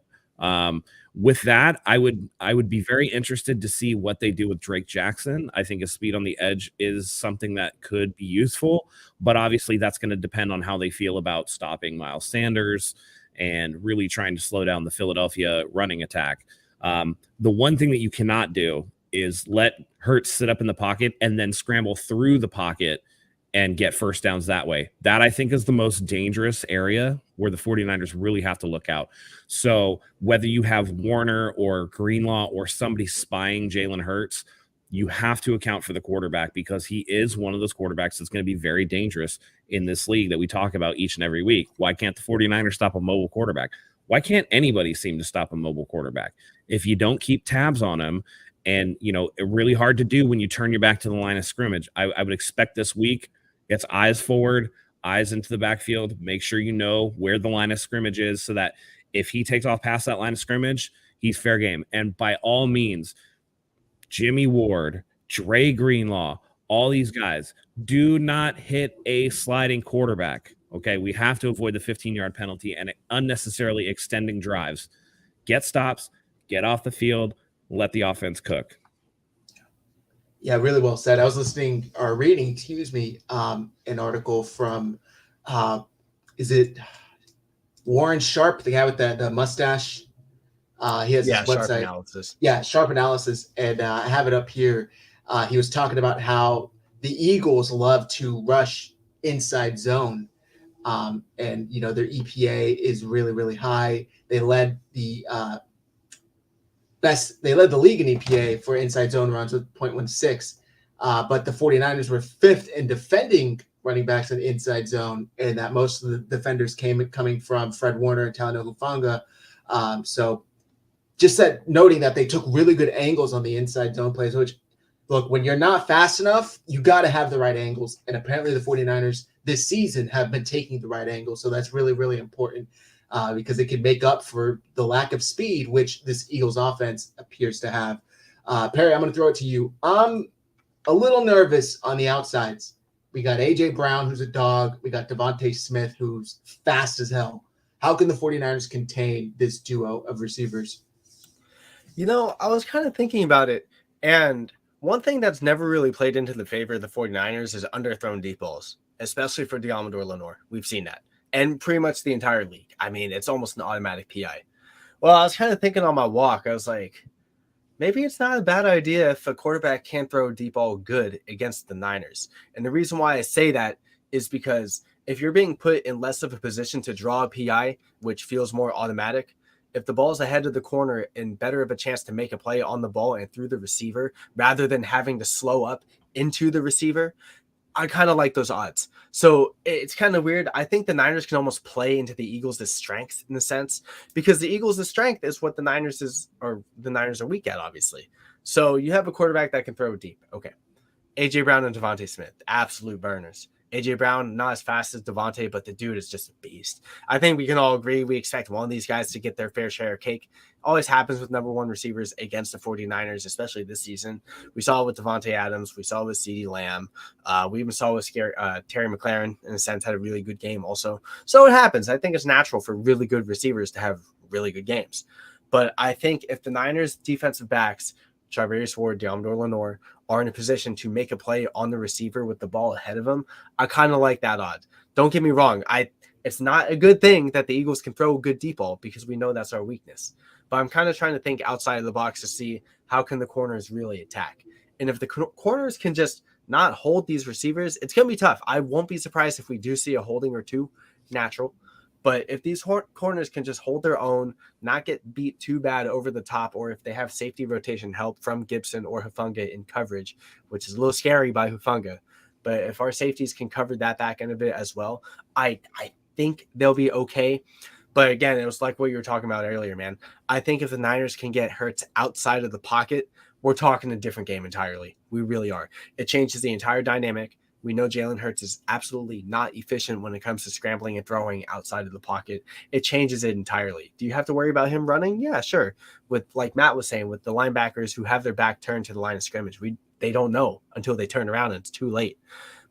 With that, I would be very interested to see what they do with Drake Jackson. I think his speed on the edge is something that could be useful, but obviously that's going to depend on how they feel about stopping Miles Sanders and really trying to slow down the Philadelphia running attack. The one thing that you cannot do is let Hurts sit up in the pocket and then scramble through the pocket and get first downs that way. That, I think, is the most dangerous area where the 49ers really have to look out. So whether you have Warner or Greenlaw or somebody spying Jalen Hurts, you have to account for the quarterback, because he is one of those quarterbacks that's going to be very dangerous in this league that we talk about each and every week. Why can't the 49ers stop a mobile quarterback? Why can't anybody seem to stop a mobile quarterback? If you don't keep tabs on him, and, really hard to do when you turn your back to the line of scrimmage, I would expect this week it's eyes forward, eyes into the backfield. Make sure you know where the line of scrimmage is, so that if he takes off past that line of scrimmage, he's fair game. And by all means, Jimmy Ward, Dre Greenlaw, all these guys, do not hit a sliding quarterback. Okay, we have to avoid the 15-yard penalty and unnecessarily extending drives. Get stops, get off the field, let the offense cook. Yeah, really well said. I was reading, an article from, is it Warren Sharp, the guy with the mustache? He has his website. Sharp Analysis. Yeah, Sharp Analysis. And I have it up here. He was talking about how the Eagles love to rush inside zone. And, their EPA is really, really high. They led the league in EPA for inside zone runs with 0.16. But the 49ers were fifth in defending running backs in the inside zone, and that most of the defenders coming from Fred Warner and Talanoa Hufanga. So just noting that they took really good angles on the inside zone plays, which, look, when you're not fast enough, you got to have the right angles. And apparently the 49ers this season have been taking the right angles. So that's really, really important. Because it can make up for the lack of speed, which this Eagles offense appears to have. Perry, I'm going to throw it to you. I'm a little nervous on the outsides. We got A.J. Brown, who's a dog. We got Devontae Smith, who's fast as hell. How can the 49ers contain this duo of receivers? I was kind of thinking about it, and one thing that's never really played into the favor of the 49ers is underthrown deep balls, especially for Deommodore Lenoir. We've seen that. And pretty much the entire league. I mean, it's almost an automatic PI. Well, I was kind of thinking on my walk, I was like, maybe it's not a bad idea if a quarterback can't throw a deep ball good against the Niners. And the reason why I say that is because if you're being put in less of a position to draw a PI, which feels more automatic, if the ball's ahead of the corner and better of a chance to make a play on the ball and through the receiver, rather than having to slow up into the receiver, I kind of like those odds. So it's kind of weird. I think the Niners can almost play into the Eagles' strength in a sense, because the Eagles' strength is what the Niners are weak at, obviously. So you have a quarterback that can throw deep. Okay. A.J. Brown and Devontae Smith, absolute burners. A.J. Brown, not as fast as Devontae, but the dude is just a beast. I think we can all agree we expect one of these guys to get their fair share of cake. Always happens with number one receivers against the 49ers, especially this season. We saw it with Devontae Adams. We saw it with CeeDee Lamb. We even saw it with Terry McLaurin, in a sense, had a really good game also. So it happens. I think it's natural for really good receivers to have really good games. But I think if the Niners defensive backs, Charvarius Ward, Deommodore Lenoir, are in a position to make a play on the receiver with the ball ahead of him, I kind of like that odd. Don't get me wrong. It's not a good thing that the Eagles can throw a good deep ball, because we know that's our weakness. But I'm kind of trying to think outside of the box to see how can the corners really attack. And if the corners can just not hold these receivers, it's going to be tough. I won't be surprised if we do see a holding or two natural. But if these corners can just hold their own, not get beat too bad over the top, or if they have safety rotation help from Gibson or Hufanga in coverage, which is a little scary by Hufanga, but if our safeties can cover that back end of it as well, I think they'll be okay. But again, it was like what you were talking about earlier, man. I think if the Niners can get Hurts outside of the pocket, we're talking a different game entirely. We really are. It changes the entire dynamic. We know Jalen Hurts is absolutely not efficient when it comes to scrambling and throwing outside of the pocket. It changes it entirely. Do you have to worry about him running? Yeah, sure. With, like Matt was saying, with the linebackers who have their back turned to the line of scrimmage, they don't know until they turn around and it's too late.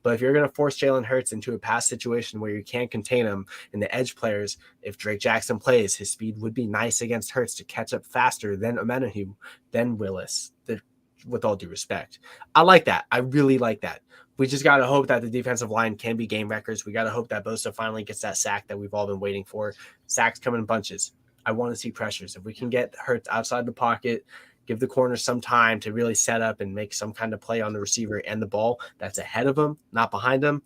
But if you're going to force Jalen Hurts into a pass situation where you can't contain him, and the edge players, if Drake Jackson plays, his speed would be nice against Hurts to catch up faster than Omenihu, than Willis, with all due respect. I like that. I really like that. We just got to hope that the defensive line can be game records. We got to hope that Bosa finally gets that sack that we've all been waiting for. Sacks come in bunches. I want to see pressures. If we can get Hurts outside the pocket, give the corner some time to really set up and make some kind of play on the receiver and the ball that's ahead of him, not behind him,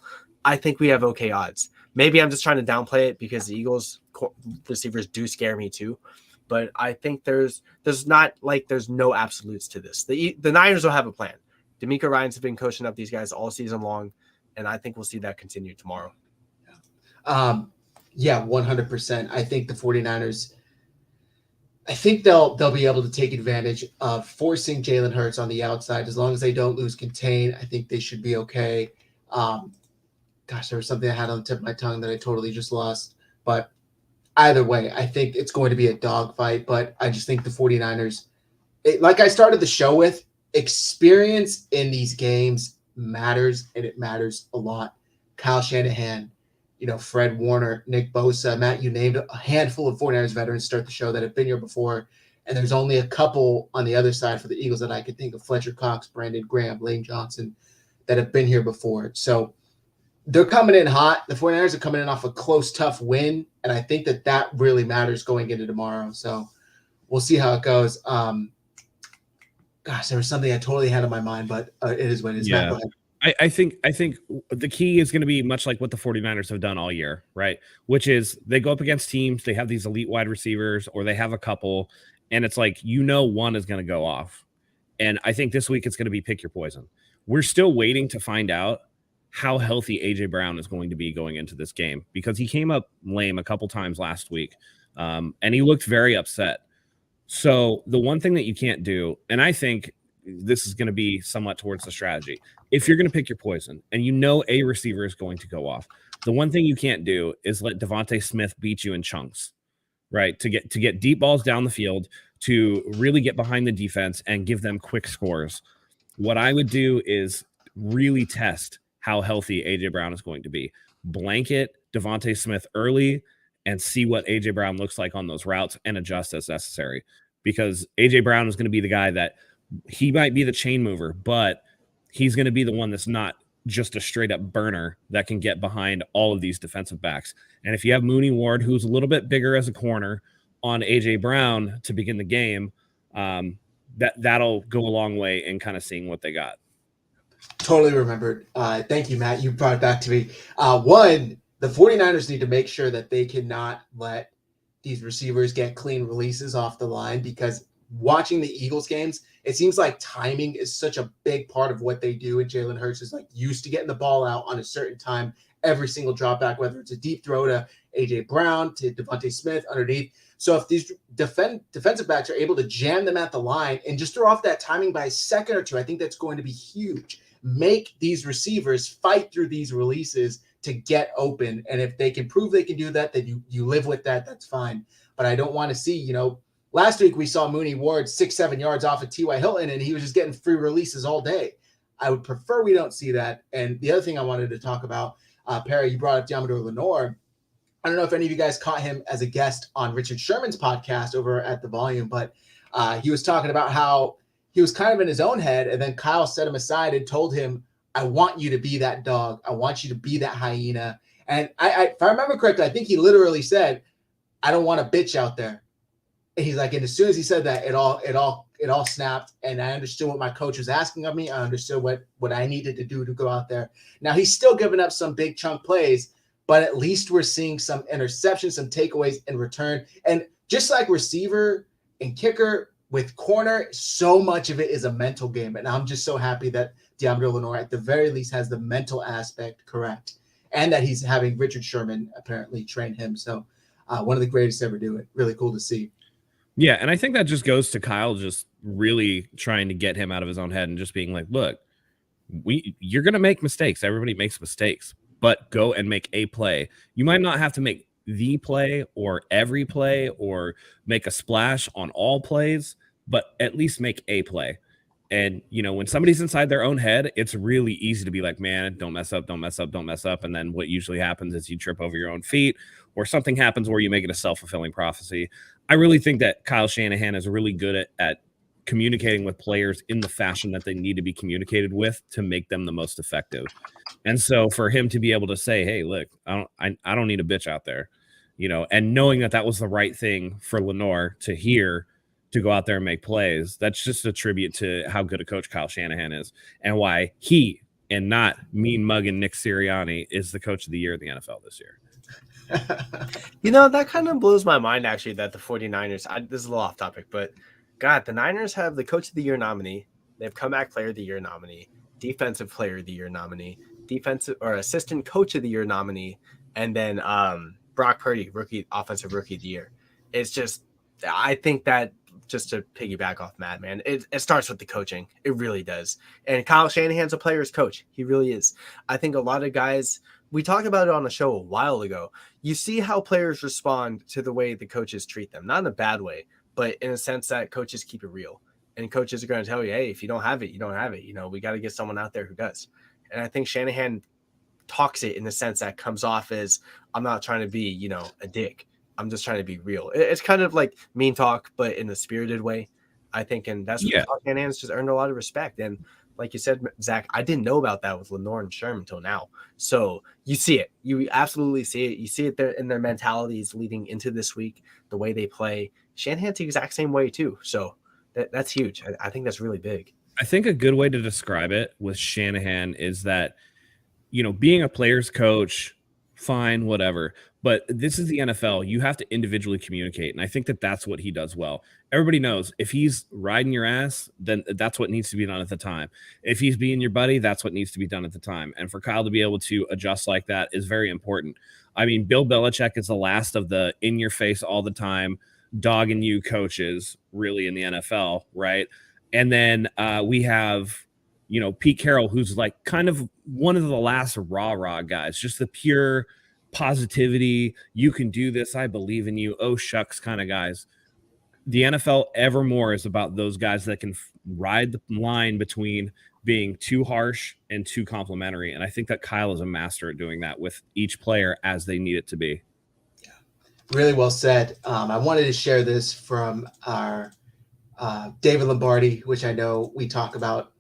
I think we have okay odds. Maybe I'm just trying to downplay it because the Eagles receivers do scare me too. But I think there's no absolutes to this. The Niners will have a plan. D'Amico Ryans have been coaching up these guys all season long, and I think we'll see that continue tomorrow. Yeah, 100%. I think the 49ers, I think they'll be able to take advantage of forcing Jalen Hurts on the outside. As long as they don't lose contain, I think they should be okay. There was something I had on the tip of my tongue that I totally just lost. But either way, I think it's going to be a dogfight. But I just think the 49ers, like I started the show with, experience in these games matters, and it matters a lot. Kyle Shanahan, Fred Warner, Nick Bosa, Matt, you named a handful of 49ers veterans start the show that have been here before. And there's only a couple on the other side for the Eagles that I could think of: Fletcher Cox, Brandon Graham, Lane Johnson, that have been here before. So they're coming in hot. The 49ers are coming in off a close, tough win. And I think that really matters going into tomorrow. So we'll see how it goes. There was something I totally had in my mind, but it is what it is. Yeah. Matt, go ahead. I think the key is going to be much like what the 49ers have done all year, right? Which is they go up against teams, they have these elite wide receivers, or they have a couple, and it's like, one is going to go off. And I think this week it's going to be pick your poison. We're still waiting to find out how healthy A.J. Brown is going to be going into this game, because he came up lame a couple times last week, and he looked very upset. So the one thing that you can't do, and I think this is going to be somewhat towards the strategy, if you're going to pick your poison and a receiver is going to go off, the one thing you can't do is let Devontae Smith beat you in chunks, right? To get deep balls down the field, to really get behind the defense and give them quick scores. What I would do is really test how healthy A.J. Brown is going to be. Blanket Devontae Smith early and see what A.J. Brown looks like on those routes and adjust as necessary, because A.J. Brown is going to be the guy that he might be the chain mover, but he's going to be the one that's not just a straight up burner that can get behind all of these defensive backs. And if you have Mooney Ward, who's a little bit bigger as a corner, on A.J. Brown to begin the game, that'll go a long way in kind of seeing what they got. Totally remembered. Thank you, Matt. You brought it back to me. One, the 49ers need to make sure that they cannot let these receivers get clean releases off the line, because watching the Eagles games, it seems like timing is such a big part of what they do. And Jalen Hurts is used to getting the ball out on a certain time, every single drop back, whether it's a deep throw to A.J. Brown, to Devontae Smith underneath. So if these defensive backs are able to jam them at the line and just throw off that timing by a second or two, I think that's going to be huge. Make these receivers fight through these releases to get open. And if they can prove they can do that, then you live with that. That's fine. But I don't want to see, last week we saw Mooney Ward 6-7 yards off of T.Y. Hilton, and he was just getting free releases all day. I would prefer we don't see that. And the other thing I wanted to talk about, Perry, you brought up Diamador Lenore. I don't know if any of you guys caught him as a guest on Richard Sherman's podcast over at The Volume, but he was talking about how he was kind of in his own head, and then Kyle set him aside and told him, I want you to be that dog. I want you to be that hyena. And if I remember correctly, I think he literally said, I don't want a bitch out there. And he's like, and as soon as he said that, it all snapped. And I understood what my coach was asking of me. I understood what I needed to do to go out there. Now he's still giving up some big chunk plays, but at least we're seeing some interceptions, some takeaways in return. And just like receiver and kicker, with corner, so much of it is a mental game. And I'm just so happy that Diamador Lenore at the very least has the mental aspect correct, and that he's having Richard Sherman apparently train him. So one of the greatest to ever do it. Really cool to see. Yeah, and I think that just goes to Kyle just really trying to get him out of his own head and just being like, look, you're going to make mistakes. Everybody makes mistakes, but go and make a play. You might not have to make the play or every play or make a splash on all plays, but at least make a play. And, when somebody's inside their own head, it's really easy to be like, man, don't mess up, don't mess up, don't mess up. And then what usually happens is you trip over your own feet, or something happens where you make it a self-fulfilling prophecy. I really think that Kyle Shanahan is really good at communicating with players in the fashion that they need to be communicated with to make them the most effective. And so for him to be able to say, hey, look, I don't need a bitch out there. and knowing that was the right thing for Lenore to hear, to go out there and make plays. That's just a tribute to how good a coach Kyle Shanahan is, and why he, and not mean mugging Nick Sirianni, is the coach of the year in the NFL this year. That kind of blows my mind, actually, that the 49ers, this is a little off topic, but God, the Niners have the coach of the year nominee. They have comeback player of the year nominee, defensive player of the year nominee, defensive or assistant coach of the year nominee, and then Brock Purdy, offensive rookie of the year. It's just, I think that, just to piggyback off Matt, man, it starts with the coaching. It really does. And Kyle Shanahan's a player's coach. He really is. I think a lot of guys, we talked about it on the show a while ago. You see how players respond to the way the coaches treat them, not in a bad way, but in a sense that coaches keep it real. And coaches are going to tell you, hey, if you don't have it, you don't have it. We got to get someone out there who does. And I think Shanahan talks it in the sense that comes off as, I'm not trying to be, a dick. I'm just trying to be real. It's kind of like mean talk, but in a spirited way, I think. And that's what Shanahan's just earned a lot of respect. And like you said, Zach, I didn't know about that with Lenore and Sherm until now. So you see it. You absolutely see it. You see it there in their mentalities leading into this week, the way they play. Shanahan's the exact same way too. So that's huge. I think that's really big. I think a good way to describe it with Shanahan is that, being a player's coach, fine, whatever. But this is the NFL. You have to individually communicate. And I think that's what he does well. Everybody knows if he's riding your ass, then that's what needs to be done at the time. If he's being your buddy, that's what needs to be done at the time. And for Kyle to be able to adjust like that is very important. I mean, Bill Belichick is the last of the in your face all the time, dogging you coaches really in the NFL, right? And then we have, Pete Carroll, who's like kind of one of the last rah-rah guys, just the pure positivity, you can do this, I believe in you, oh shucks kind of guys. The NFL evermore is about those guys that can ride the line between being too harsh and too complimentary. And I think that Kyle is a master at doing that with each player as they need it to be. Yeah, really well said. I wanted to share this from our David Lombardi, which I know we talk about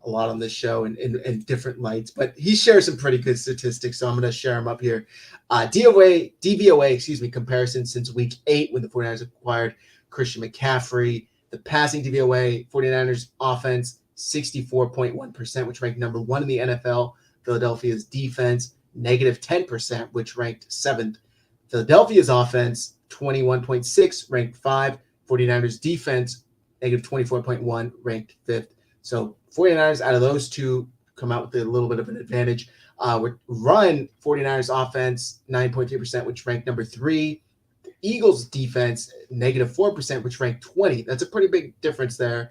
a lot on this show in different lights, but he shares some pretty good statistics, so I'm going to share them up here. DVOA, comparison since week 8 when the 49ers acquired Christian McCaffrey. The passing DVOA, 49ers offense, 64.1%, which ranked number 1 in the NFL. Philadelphia's defense, negative 10%, which ranked 7th. Philadelphia's offense, 21.6, ranked 5. 49ers defense, negative 24.1, ranked 5th. So 49ers out of those two come out with a little bit of an advantage. Run 49ers offense 9.3%, which ranked number 3. The Eagles defense negative 4%, which ranked 20. That's a pretty big difference there.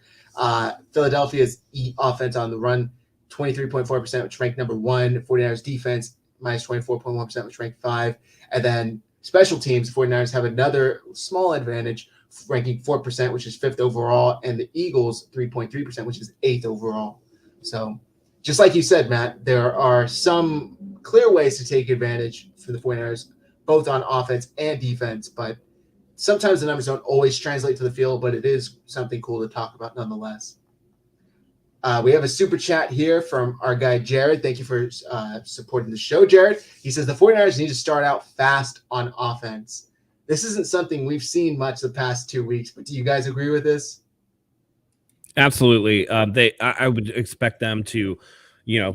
Philadelphia's offense on the run 23.4%, which ranked number 1. 49ers defense minus 24.1%, which ranked 5. And then special teams, 49ers have another small advantage, ranking 4%, which is 5th overall, and the Eagles 3.3%, which is 8th overall. So just like you said, Matt, there are some clear ways to take advantage for the 49ers, both on offense and defense, but sometimes the numbers don't always translate to the field, but it is something cool to talk about nonetheless. We have a super chat here from our guy, Jared. Thank you for supporting the show, Jared. He says the 49ers need to start out fast on offense. This isn't something we've seen much the past 2 weeks, but do you guys agree with this? Absolutely. I would expect them to,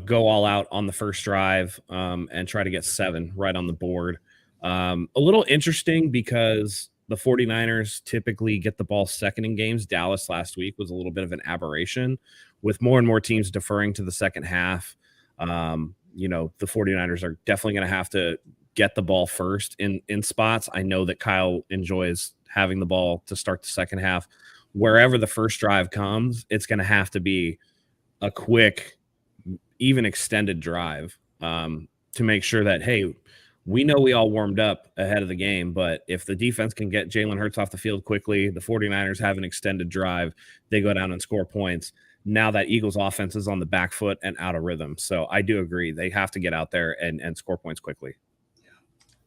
go all out on the first drive and try to get 7 right on the board. A little interesting because the 49ers typically get the ball second in games. Dallas last week was a little bit of an aberration with more and more teams deferring to the second half. The 49ers are definitely going to have to get the ball first in spots. I know that Kyle enjoys having the ball to start the second half. Wherever the first drive comes, it's going to have to be a quick, even extended drive to make sure that, hey, we know we all warmed up ahead of the game, but if the defense can get Jalen Hurts off the field quickly, the 49ers have an extended drive, they go down and score points. Now that Eagles offense is on the back foot and out of rhythm. So I do agree. They have to get out there and score points quickly.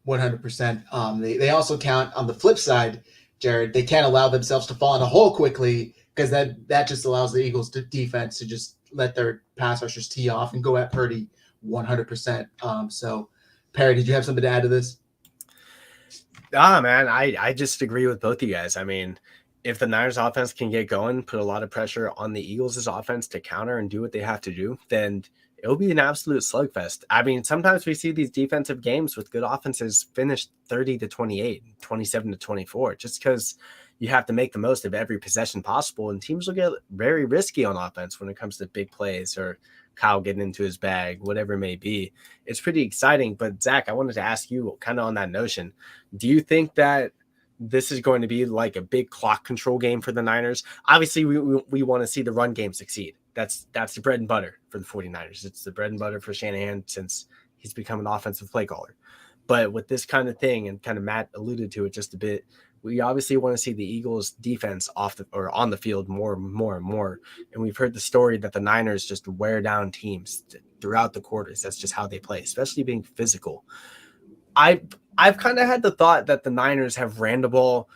100%. They also count on the flip side, Jared. They can't allow themselves to fall in a hole quickly because that just allows the Eagles defense to just let their pass rushers tee off and go at Purdy 100%. So, Perry, did you have something to add to this? Man, I just agree with both of you guys. I mean, if the Niners offense can get going, put a lot of pressure on the Eagles' offense to counter and do what they have to do, then it'll be an absolute slugfest. I mean, sometimes we see these defensive games with good offenses finish 30-28, 27-24, just because you have to make the most of every possession possible. And teams will get very risky on offense when it comes to big plays or Kyle getting into his bag, whatever it may be. It's pretty exciting. But Zach, I wanted to ask you kind of on that notion. Do you think that this is going to be like a big clock control game for the Niners? Obviously, we want to see the run game succeed. That's the bread and butter for the 49ers. It's the bread and butter for Shanahan since he's become an offensive play caller. But with this kind of thing, and kind of Matt alluded to it just a bit, we obviously want to see the Eagles defense on the field more and more. And we've heard the story that the Niners just wear down teams throughout the quarters. That's just how they play, especially being physical. I've kind of had the thought that the Niners have ran the ball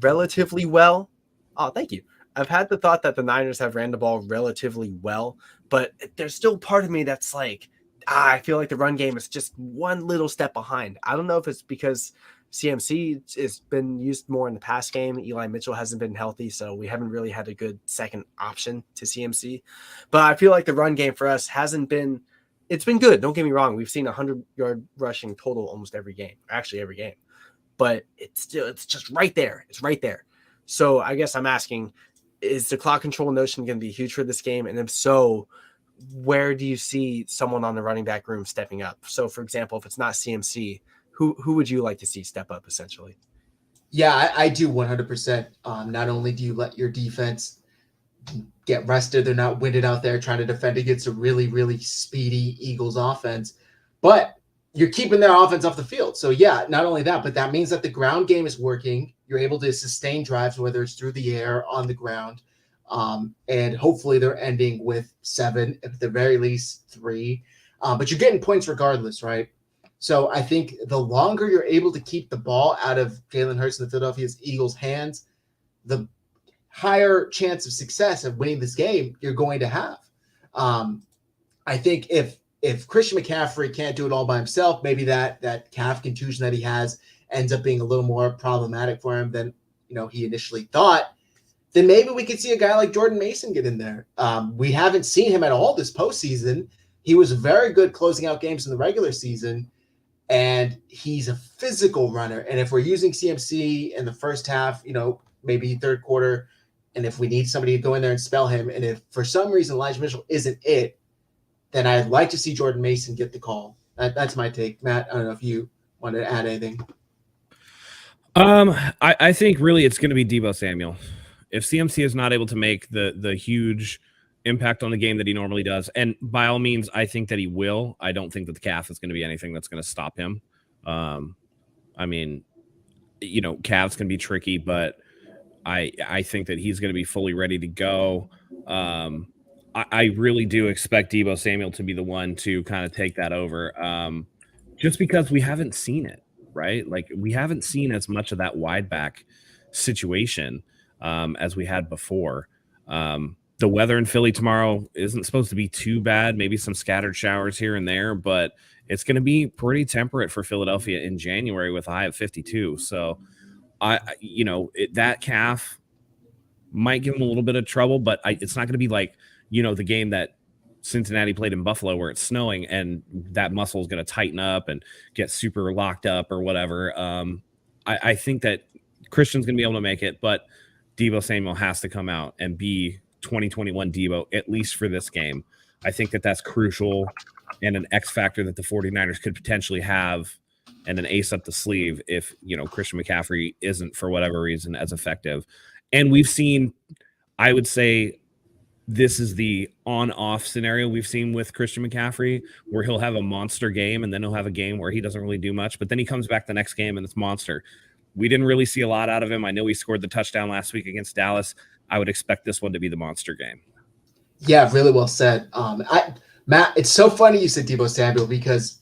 relatively well. Oh, thank you. I've had the thought that the Niners have ran the ball relatively well, but there's still part of me that's like, I feel like the run game is just one little step behind. I don't know if it's because CMC has been used more in the pass game. Eli Mitchell hasn't been healthy, so we haven't really had a good second option to CMC. But I feel like the run game for us hasn't been – it's been good. Don't get me wrong. We've seen 100-yard rushing total almost every game, actually every game. But it's just right there. It's right there. So I guess I'm asking, is the clock control notion going to be huge for this game? And if so, where do you see someone on the running back room stepping up? So, for example, if it's not CMC, who would you like to see step up, essentially? Yeah, I do 100%. Not only do you let your defense get rested, they're not winded out there trying to defend against a really, really speedy Eagles offense, but you're keeping their offense off the field. So, yeah, not only that, but that means that the ground game is working. You're able to sustain drives, whether it's through the air, on the ground. And hopefully they're ending with 7, at the very least 3. But you're getting points regardless, right? So I think the longer you're able to keep the ball out of Jalen Hurts and the Philadelphia Eagles' hands, the higher chance of success of winning this game you're going to have. I think if Christian McCaffrey can't do it all by himself, maybe that calf contusion that he has ends up being a little more problematic for him than he initially thought, then maybe we could see a guy like Jordan Mason get in there. We haven't seen him at all this postseason. He was very good closing out games in the regular season, and he's a physical runner. And if we're using CMC in the first half, maybe third quarter, and if we need somebody to go in there and spell him, and if for some reason Elijah Mitchell isn't it, then I'd like to see Jordan Mason get the call. That's my take. Matt, I don't know if you want to add anything. I think really it's going to be Deebo Samuel. If CMC is not able to make the huge impact on the game that he normally does, and by all means, I think that he will. I don't think that the calf is going to be anything that's going to stop him. I mean, calves can be tricky, but I think that he's going to be fully ready to go. I really do expect Deebo Samuel to be the one to kind of take that over, just because we haven't seen it, right? Like, we haven't seen as much of that wide back situation as we had before. The weather in Philly tomorrow isn't supposed to be too bad, maybe some scattered showers here and there, but it's going to be pretty temperate for Philadelphia in January with a high of 52. So that calf might give him a little bit of trouble, but it's not going to be like, the game that Cincinnati played in Buffalo where it's snowing and that muscle is going to tighten up and get super locked up or whatever. I think that Christian's going to be able to make it, but Deebo Samuel has to come out and be 2021 Deebo, at least for this game. I think that that's crucial and an X factor that the 49ers could potentially have and an ace up the sleeve if, Christian McCaffrey isn't, for whatever reason, as effective. And we've seen, I would say, this is the on-off scenario we've seen with Christian McCaffrey, where he'll have a monster game and then he'll have a game where he doesn't really do much, but then he comes back the next game and it's monster. We didn't really see a lot out of him. I know he scored the touchdown last week against Dallas. I would expect this one to be the monster game. Yeah, really well said. Matt, it's so funny you said Deebo Samuel because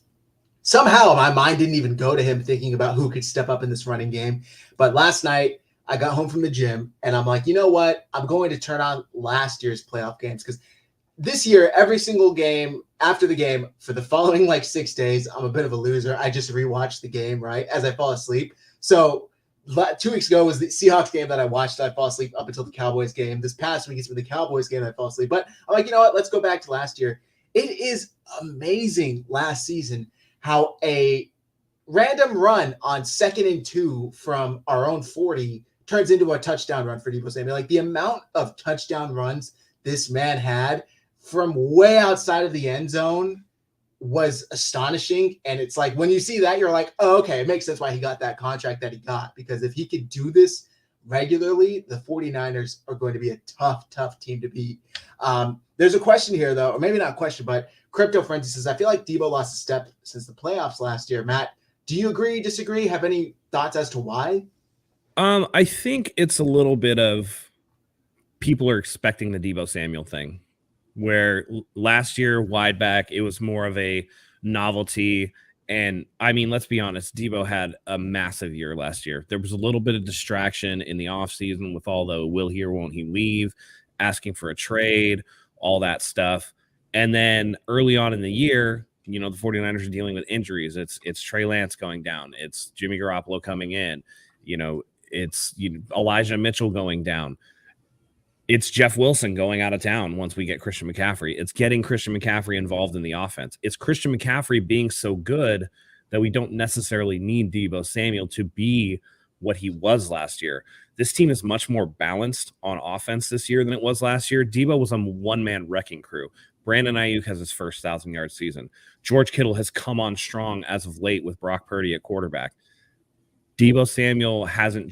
somehow my mind didn't even go to him thinking about who could step up in this running game. But last night I got home from the gym and I'm like, you know what? I'm going to turn on last year's playoff games because this year, every single game after the game for the following 6 days, I'm a bit of a loser. I just rewatch the game, right, as I fall asleep. So 2 weeks ago was the Seahawks game that I watched. I fall asleep up until the Cowboys game. This past week it's been the Cowboys game. I fall asleep. But I'm like, you know what? Let's go back to last year. It is amazing last season how a random run on 2nd and 2 from our own 40 turns into a touchdown run for Deebo Samuel. Like the amount of touchdown runs this man had from way outside of the end zone was astonishing. And it's like, when you see that, you're like, oh, okay, it makes sense why he got that contract that he got, because if he could do this regularly, the 49ers are going to be a tough team to beat. There's a question here though, or maybe not a question, but Crypto Frenzy says, I feel like Deebo lost a step since the playoffs last year. Matt, do you agree, disagree? Have any thoughts as to why? I think it's a little bit of people are expecting the Deebo Samuel thing, where last year, wide back, it was more of a novelty. And I mean, let's be honest, Deebo had a massive year last year. There was a little bit of distraction in the offseason with all the will he or won't he leave, asking for a trade, all that stuff. And then early on in the year, the 49ers are dealing with injuries. It's Trey Lance going down. It's Jimmy Garoppolo coming in. It's Elijah Mitchell going down. It's Jeff Wilson going out of town once we get Christian McCaffrey. It's getting Christian McCaffrey involved in the offense. It's Christian McCaffrey being so good that we don't necessarily need Deebo Samuel to be what he was last year. This team is much more balanced on offense this year than it was last year. Deebo was a one-man wrecking crew. Brandon Ayuk has his first 1,000-yard season. George Kittle has come on strong as of late with Brock Purdy at quarterback. Deebo Samuel hasn't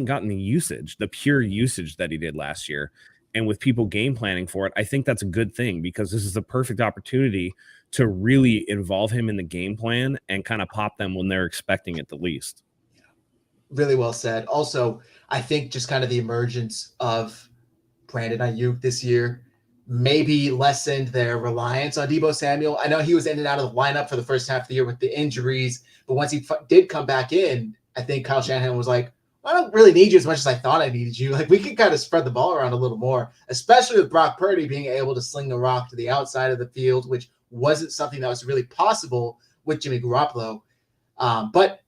gotten the pure usage that he did last year. And with people game planning for it, I think that's a good thing, because this is the perfect opportunity to really involve him in the game plan and kind of pop them when they're expecting it the least. Really well said. Also, I think just kind of the emergence of Brandon Ayuk this year maybe lessened their reliance on Deebo Samuel. I know he was in and out of the lineup for the first half of the year with the injuries, but once he did come back in, I think Kyle Shanahan was like, I don't really need you as much as I thought I needed you. Like, we could kind of spread the ball around a little more, especially with Brock Purdy being able to sling the rock to the outside of the field, which wasn't something that was really possible with Jimmy Garoppolo. But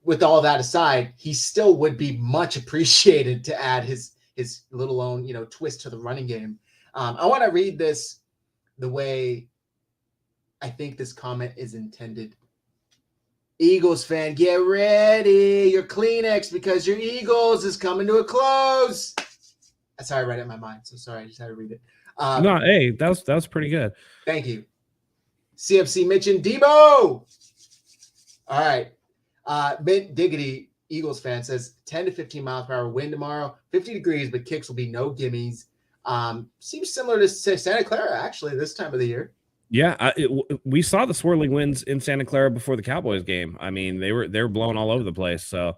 with all that aside, he still would be much appreciated to add his little own, twist to the running game. I want to read this the way I think this comment is intended. Eagles fan, get ready. Your Kleenex, because your Eagles is coming to a close. Sorry, I read it in my mind. So sorry, I just had to read it. No, hey, that was pretty good. Thank you. CFC Mitch and Deebo. All right. Mint Diggity, Eagles fan, says 10 to 15 miles per hour wind tomorrow. 50 degrees, but kicks will be no gimmies. Seems similar to Santa Clara, actually, this time of the year. Yeah, we saw the swirling winds in Santa Clara before the Cowboys game. I mean, they were blowing all over the place. So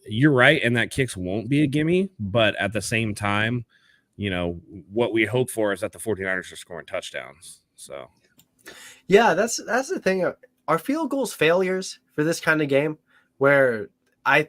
you're right, and that kicks won't be a gimme. But at the same time, what we hope for is that the 49ers are scoring touchdowns. So yeah, that's the thing. Are field goals failures for this kind of game? Where I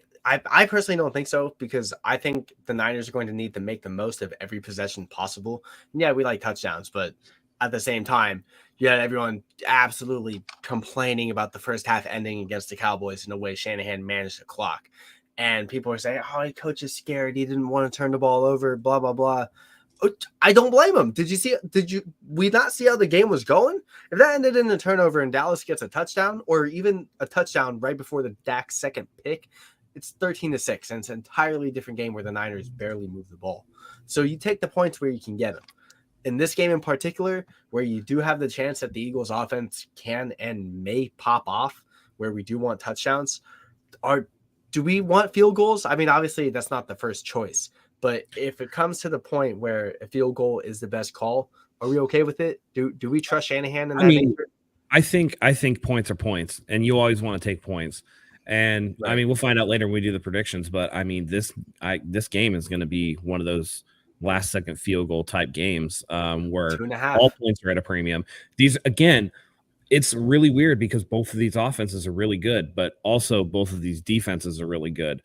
personally don't think so, because I think the Niners are going to need to make the most of every possession possible. And yeah, we like touchdowns, but at the same time, you had everyone absolutely complaining about the first half ending against the Cowboys in the way Shanahan managed the clock. And people are saying, oh, the coach is scared. He didn't want to turn the ball over, blah, blah, blah. I don't blame him. Did we not see how the game was going? If that ended in a turnover and Dallas gets a touchdown, or even a touchdown right before the Dak second pick, it's 13-6, and it's an entirely different game where the Niners barely move the ball. So you take the points where you can get them. In this game in particular, where you do have the chance that the Eagles offense can and may pop off, where we do want touchdowns, do we want field goals? I mean, obviously that's not the first choice, but if it comes to the point where a field goal is the best call, are we okay with it? Do we trust Shanahan in that? I think points are points, and you always want to take points. And right. I mean, we'll find out later when we do the predictions, but I mean, this game is going to be one of those last second field goal type games where all points are at a premium. These, again, it's really weird because both of these offenses are really good, but also both of these defenses are really good.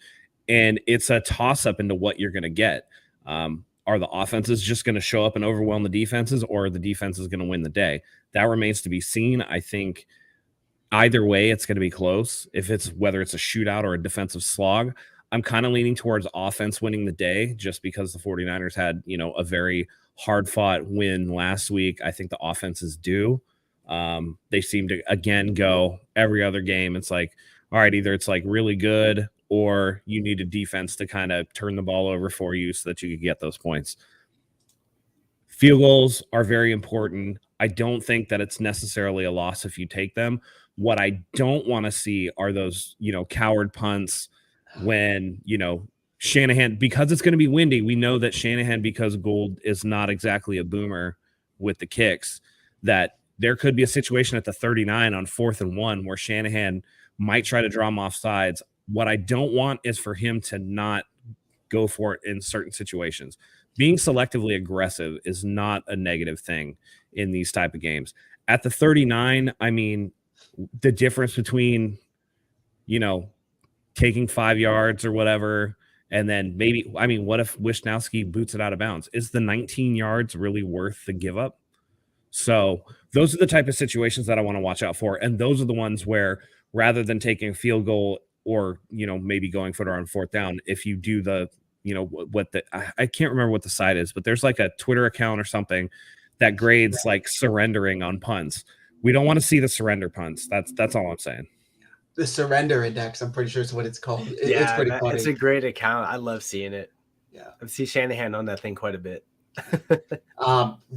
And it's a toss up into what you're going to get. Are the offenses just going to show up and overwhelm the defenses, or are the defenses going to win the day? That remains to be seen. I think either way, it's going to be close. If it's whether it's a shootout or a defensive slog, I'm kind of leaning towards offense winning the day just because the 49ers had, a very hard fought win last week. I think the offense is due. They seem to, again, go every other game. It's like, all right, either it's like really good or you need a defense to kind of turn the ball over for you so that you can get those points. Field goals are very important. I don't think that it's necessarily a loss if you take them. What I don't want to see are those, coward punts when, Shanahan, because it's going to be windy. We know that Shanahan, because Gold is not exactly a boomer with the kicks, that there could be a situation at the 39 on 4th and 1 where Shanahan might try to draw him off sides. What I don't want is for him to not go for it in certain situations. Being selectively aggressive is not a negative thing in these type of games. At the 39, I mean, the difference between, taking 5 yards or whatever, and then maybe, what if Wisnowski boots it out of bounds? Is the 19 yards really worth the give up? So those are the type of situations that I want to watch out for. And those are the ones where rather than taking a field goal or, maybe going for it on 4th down, if you do the, I can't remember what the site is, but there's like a Twitter account or something that grades like surrendering on punts. We don't want to see the surrender punts. That's all I'm saying. The surrender index, I'm pretty sure is what it's called. It's pretty funny. It's a great account. I love seeing it. Yeah. I see Shanahan on that thing quite a bit.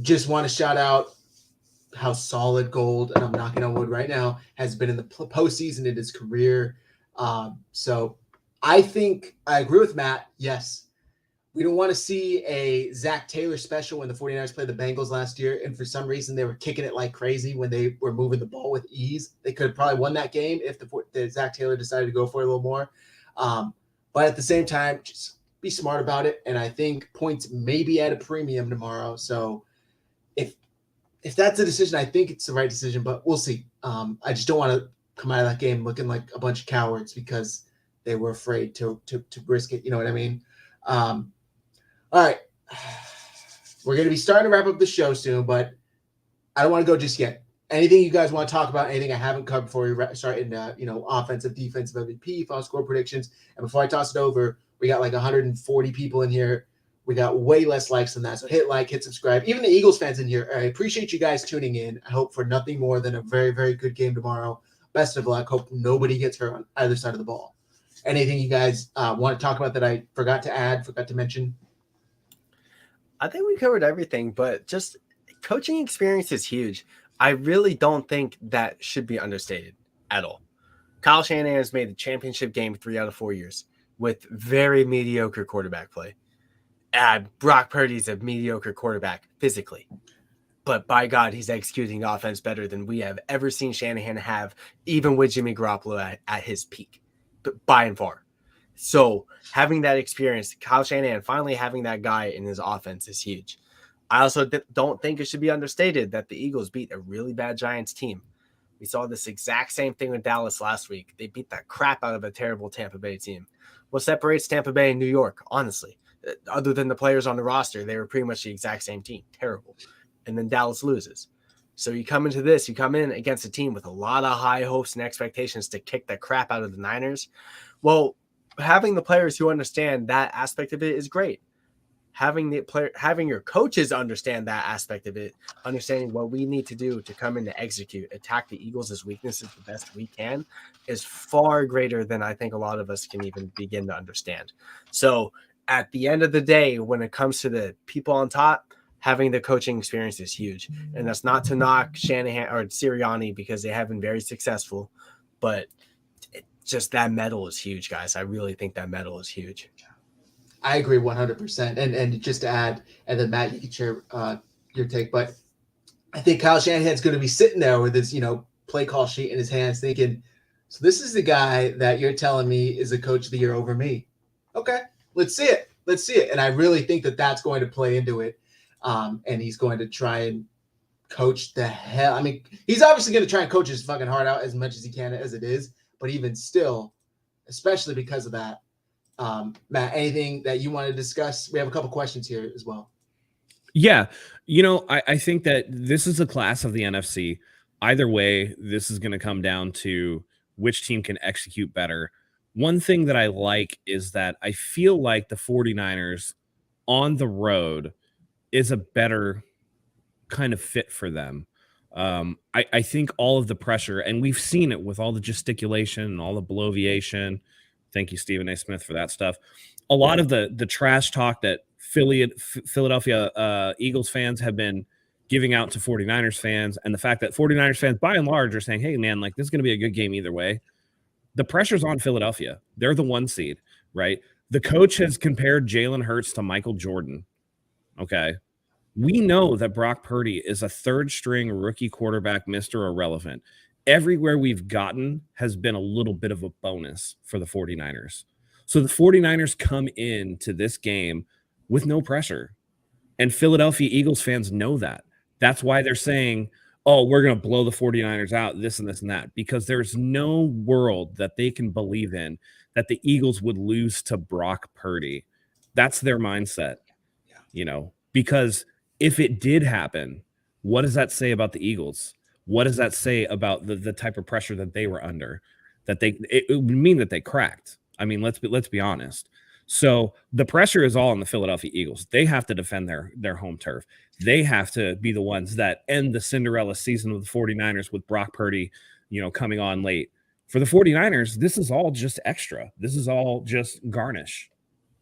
Just want to shout out how solid Gold, and I'm knocking on wood right now, has been in the postseason in his career. So I think I agree with Matt. Yes, we don't want to see a Zach Taylor special when the 49ers played the Bengals last year, and for some reason they were kicking it like crazy when they were moving the ball with ease. They could have probably won that game if the Zach Taylor decided to go for it a little more. But at the same time, just be smart about it, and I think points may be at a premium tomorrow. So if that's a decision, I think it's the right decision, but we'll see. I just don't want to come out of that game looking like a bunch of cowards because they were afraid to risk it. You know what I mean? All right. We're going to be starting to wrap up the show soon, but I don't want to go just yet. Anything you guys want to talk about, anything I haven't covered before we start in, offensive, defensive MVP, final score predictions. And before I toss it over, we got like 140 people in here. We got way less likes than that. So hit like, hit subscribe. Even the Eagles fans in here, I appreciate you guys tuning in. I hope for nothing more than a very, very good game tomorrow. Best of luck. Hope nobody gets hurt on either side of the ball. Anything you guys want to talk about that I forgot to mention? I think we covered everything, but just coaching experience is huge. I really don't think that should be understated at all. Kyle Shanahan has made the championship game 3 out of 4 years with very mediocre quarterback play. Brock Purdy's a mediocre quarterback physically, but by God, he's executing offense better than we have ever seen Shanahan have, even with Jimmy Garoppolo at his peak, but by and far. So having that experience, Kyle Shanahan finally having that guy in his offense is huge. I also don't think it should be understated that the Eagles beat a really bad Giants team. We saw this exact same thing with Dallas last week. They beat the crap out of a terrible Tampa Bay team. What separates Tampa Bay and New York, honestly? Other than the players on the roster, they were pretty much the exact same team. Terrible. And then Dallas loses. So you come in against a team with a lot of high hopes and expectations to kick the crap out of the Niners. Well, having the players who understand that aspect of it is great. Having your coaches understand that aspect of it, understanding what we need to do to come in to execute, attack the Eagles' weaknesses the best we can, is far greater than I think a lot of us can even begin to understand. So at the end of the day, when it comes to the people on top, having the coaching experience is huge. And that's not to knock Shanahan or Sirianni because they have been very successful, but just that medal is huge, guys. I really think that medal is huge. I agree 100%. And just to add, and then Matt, you can share your take, but I think Kyle Shanahan's going to be sitting there with his, play call sheet in his hands thinking, so this is the guy that you're telling me is a coach of the year over me. Okay, let's see it. And I really think that that's going to play into it. And he's going to try and coach the hell. I mean, he's obviously going to try and coach his fucking heart out as much as he can as it is, but even still, especially because of that, Matt, anything that you want to discuss? We have a couple questions here as well. Yeah. I think that this is a class of the NFC. either way, this is going to come down to which team can execute better. One thing that I like is that I feel like the 49ers on the road is a better kind of fit for them. I think all of the pressure, and we've seen it with all the gesticulation and all the bloviation. Thank you, Stephen A. Smith, for that stuff. A lot of the trash talk that Philadelphia Eagles fans have been giving out to 49ers fans, and the fact that 49ers fans, by and large, are saying, hey, man, like, this is going to be a good game either way. The pressure's on Philadelphia. They're the 1 seed, right? The coach has compared Jalen Hurts to Michael Jordan, okay? We know that Brock Purdy is a third-string rookie quarterback, Mr. Irrelevant. Everywhere we've gotten has been a little bit of a bonus for the 49ers. So the 49ers come into this game with no pressure. And Philadelphia Eagles fans know that. That's why they're saying, oh, we're going to blow the 49ers out, this and this and that, because there's no world that they can believe in that the Eagles would lose to Brock Purdy. That's their mindset, because if it did happen, what does that say about the Eagles? What does that say about the type of pressure that they were under? It would mean that they cracked. I mean, let's be honest. So the pressure is all on the Philadelphia Eagles. They have to defend their home turf. They have to be the ones that end the Cinderella season of the 49ers with Brock Purdy, coming on late. For the 49ers, this is all just extra. This is all just garnish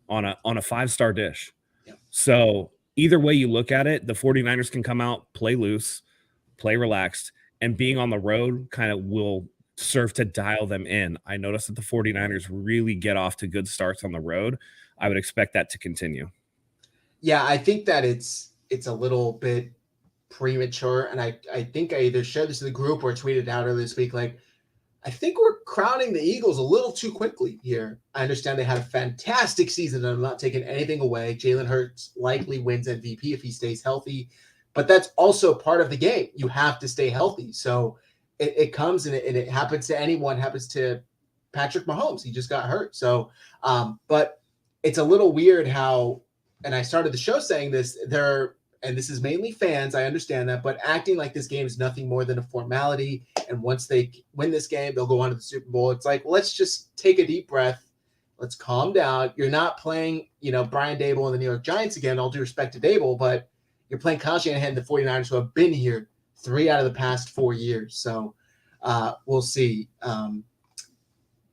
on a 5-star dish. Yeah. So either way you look at it, the 49ers can come out, play loose, play relaxed, and being on the road kind of will serve to dial them in. I noticed that the 49ers really get off to good starts on the road. I would expect that to continue. Yeah, I think that it's a little bit premature, and I think I either shared this in the group or tweeted out earlier this week. Like, I think we're crowning the Eagles a little too quickly here. I understand they had a fantastic season, and I'm not taking anything away. Jalen Hurts likely wins MVP if he stays healthy, but that's also part of the game. You have to stay healthy. So it comes and it happens to anyone, happens to Patrick Mahomes. He just got hurt. So, but it's a little weird how, and I started the show saying this, and this is mainly fans, I understand that, but acting like this game is nothing more than a formality. And once they win this game, they'll go on to the Super Bowl. It's like, well, let's just take a deep breath. Let's calm down. You're not playing, Brian Daboll and the New York Giants again, all due respect to Daboll, but you're playing Kyle Shanahan and the 49ers who have been here 3 out of the past 4 years. So we'll see.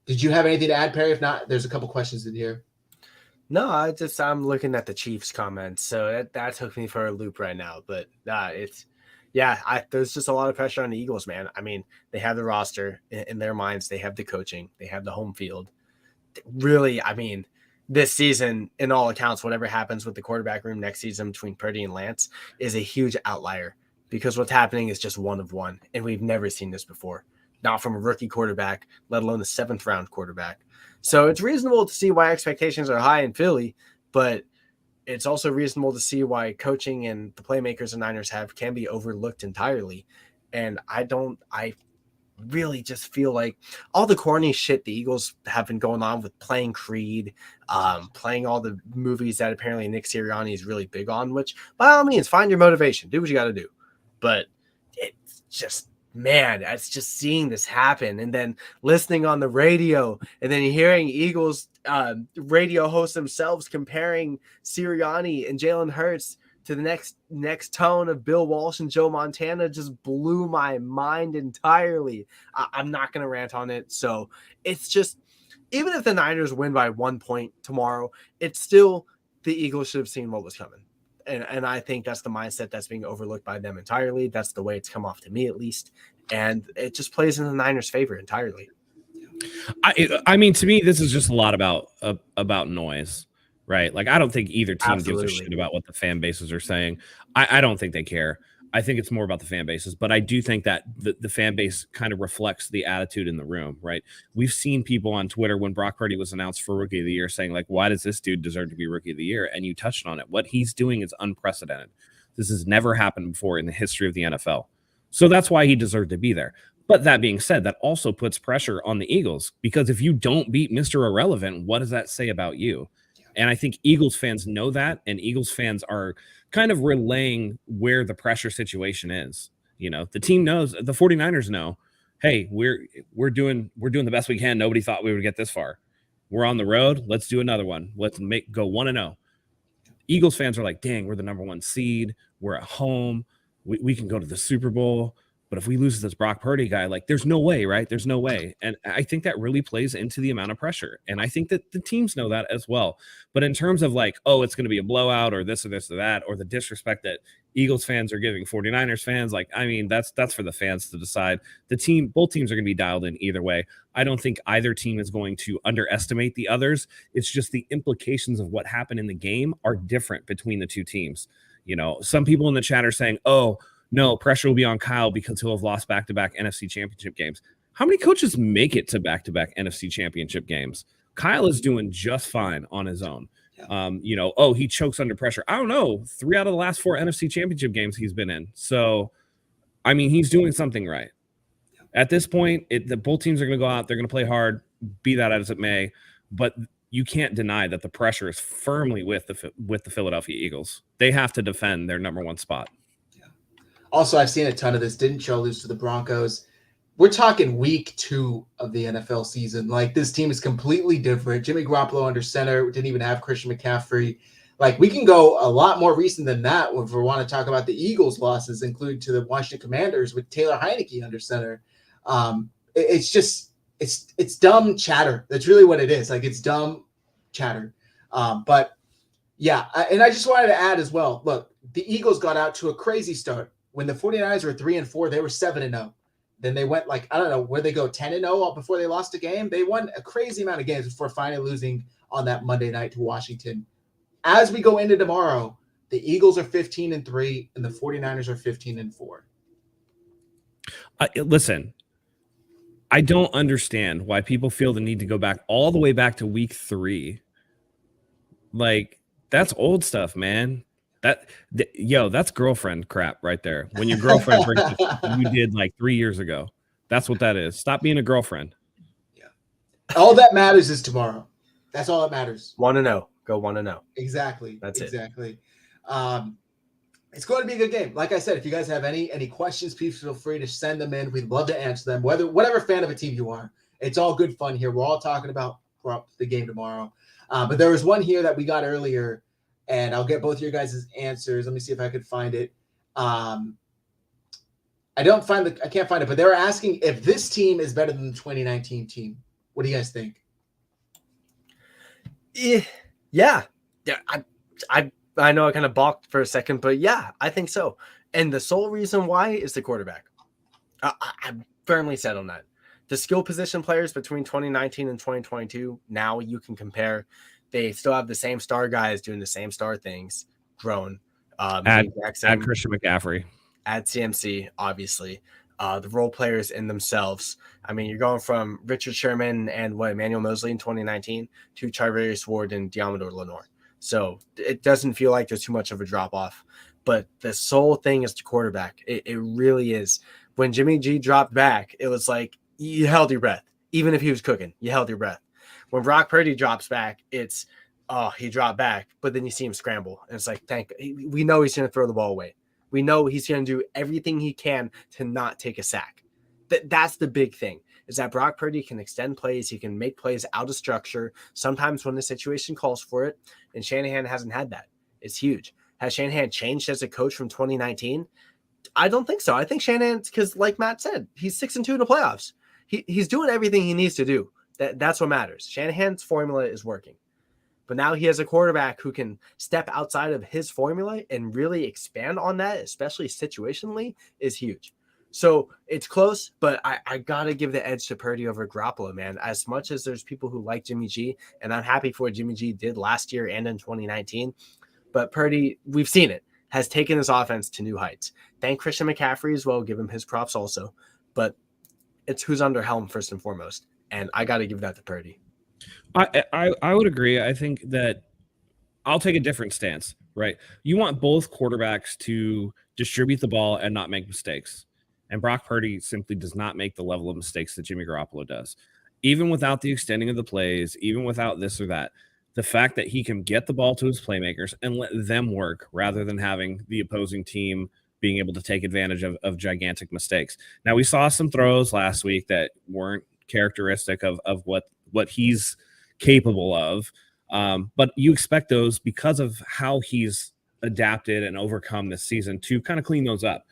Did you have anything to add, Perry? If not, there's a couple questions in here. No, I'm looking at the Chiefs comments, so that took me for a loop right now. But there's just a lot of pressure on the Eagles, man. I mean, they have the roster in their minds, they have the coaching, they have the home field. Really, I mean, this season, in all accounts, whatever happens with the quarterback room next season between Purdy and Lance is a huge outlier, because what's happening is just one of one, and we've never seen this before. Not from a rookie quarterback, let alone a 7th round quarterback. So it's reasonable to see why expectations are high in Philly, but it's also reasonable to see why coaching and the playmakers the Niners have can be overlooked entirely. And I really just feel like all the corny shit the Eagles have been going on with playing Creed, playing all the movies that apparently Nick Sirianni is really big on, which by all means, find your motivation, do what you got to do. But it's just, man, it's just seeing this happen and then listening on the radio and then hearing Eagles radio hosts themselves comparing Sirianni and Jalen Hurts to the next tone of Bill Walsh and Joe Montana just blew my mind entirely. I'm not going to rant on it. So it's just, even if the Niners win by 1 point tomorrow, it's still the Eagles should have seen what was coming. And I think that's the mindset that's being overlooked by them entirely. That's the way it's come off to me, at least. And it just plays in the Niners' favor entirely. I mean, to me, this is just a lot about noise, right? Like, I don't think either team gives a shit about what the fan bases are saying. I don't think they care. I think it's more about the fan bases, but I do think that the fan base kind of reflects the attitude in the room, right? We've seen people on Twitter when Brock Purdy was announced for Rookie of the Year saying, like, why does this dude deserve to be Rookie of the Year? And you touched on it. What he's doing is unprecedented. This has never happened before in the history of the NFL. So that's why he deserved to be there. But that being said, that also puts pressure on the Eagles, because if you don't beat Mr. Irrelevant, what does that say about you? And I think Eagles fans know that, and Eagles fans are kind of relaying where the pressure situation is. The team knows, the 49ers know, hey, we're doing the best we can. Nobody thought we would get this far. We're on the road. Let's do another one. Let's go 1-0. Eagles fans are like, dang, we're the number 1 seed. We're at home. We can go to the Super Bowl. But if we lose to this Brock Purdy guy, like, there's no way, right? There's no way. And I think that really plays into the amount of pressure. And I think that the teams know that as well. But in terms of like, oh, it's going to be a blowout or this or this or that, or the disrespect that Eagles fans are giving 49ers fans, like, I mean, that's for the fans to decide. Both teams are going to be dialed in either way. I don't think either team is going to underestimate the others. It's just the implications of what happened in the game are different between the two teams. Some people in the chat are saying, oh, no, pressure will be on Kyle because he'll have lost back-to-back NFC championship games. How many coaches make it to back-to-back NFC championship games? Kyle is doing just fine on his own. Yeah. He chokes under pressure. I don't know. 3 out of the last 4 NFC championship games he's been in. So, I mean, he's doing something right. Yeah. At this point, both teams are going to go out. They're going to play hard, be that as it may. But you can't deny that the pressure is firmly with the Philadelphia Eagles. They have to defend their number 1 spot. Also, I've seen a ton of this. Didn't Joe lose to the Broncos? We're talking week 2 of the NFL season. Like, this team is completely different. Jimmy Garoppolo under center. Didn't even have Christian McCaffrey. Like, we can go a lot more recent than that if we want to talk about the Eagles' losses, including to the Washington Commanders with Taylor Heineke under center. It's dumb chatter. That's really what it is. Like, it's dumb chatter. But, yeah, and I just wanted to add as well, look, the Eagles got out to a crazy start. When the 49ers were 3-4, they were 7-0. Then they went like, I don't know, where they go 10-0 before they lost a game. They won a crazy amount of games before finally losing on that Monday night to Washington. As we go into tomorrow, the Eagles are 15-3 and the 49ers are 15-4. Listen, I don't understand why people feel the need to go back all the way back to week 3. Like, that's old stuff, man. That's girlfriend crap right there. When your girlfriend brings you did like 3 years ago. That's what that is. Stop being a girlfriend. Yeah. All that matters is tomorrow. That's all that matters. 1-0. Go 1-0. Exactly. That's exactly. It's going to be a good game. Like I said, if you guys have any questions, please feel free to send them in. We'd love to answer them. Whatever fan of a team you are, it's all good fun here. We're all talking about the game tomorrow. But there was one here that we got earlier. And I'll get both your guys' answers. Let me see if I could find it. I can't find it, but they were asking if this team is better than the 2019 team. What do you guys think? Yeah. I know I kind of balked for a second, but yeah, I think so. And the sole reason why is the quarterback. I'm firmly set on that. The skill position players between 2019 and 2022, now you can compare. They still have the same star guys doing the same star things. Grown. Add Christian McCaffrey. Add CMC, obviously. The role players in themselves. I mean, you're going from Richard Sherman and Emmanuel Mosley in 2019 to Charvarius Ward and Diamador Lenore. So it doesn't feel like there's too much of a drop off. But the sole thing is the quarterback. It really is. When Jimmy G dropped back, it was like you held your breath. Even if he was cooking, you held your breath. When Brock Purdy drops back, it's, he dropped back, but then you see him scramble. And it's like, we know he's going to throw the ball away. We know he's going to do everything he can to not take a sack. That's the big thing, is that Brock Purdy can extend plays. He can make plays out of structure, sometimes when the situation calls for it. And Shanahan hasn't had that. It's huge. Has Shanahan changed as a coach from 2019? I don't think so. I think Shanahan, because like Matt said, he's 6-2 in the playoffs. He's doing everything he needs to do. That's what matters. Shanahan's formula is working. But now he has a quarterback who can step outside of his formula and really expand on that, especially situationally, is huge. So it's close, but I got to give the edge to Purdy over Garoppolo, man. As much as there's people who like Jimmy G, and I'm happy for what Jimmy G did last year and in 2019, but Purdy, we've seen it, has taken his offense to new heights. Thank Christian McCaffrey as well. Give him his props also. But it's who's under helm first and foremost. And I got to give that to Purdy. I would agree. I think that I'll take a different stance, right? You want both quarterbacks to distribute the ball and not make mistakes. And Brock Purdy simply does not make the level of mistakes that Jimmy Garoppolo does. Even without the extending of the plays, even without this or that, the fact that he can get the ball to his playmakers and let them work rather than having the opposing team being able to take advantage of gigantic mistakes. Now, we saw some throws last week that weren't characteristic of what he's capable of. But you expect those because of how he's adapted and overcome this season to kind of clean those up.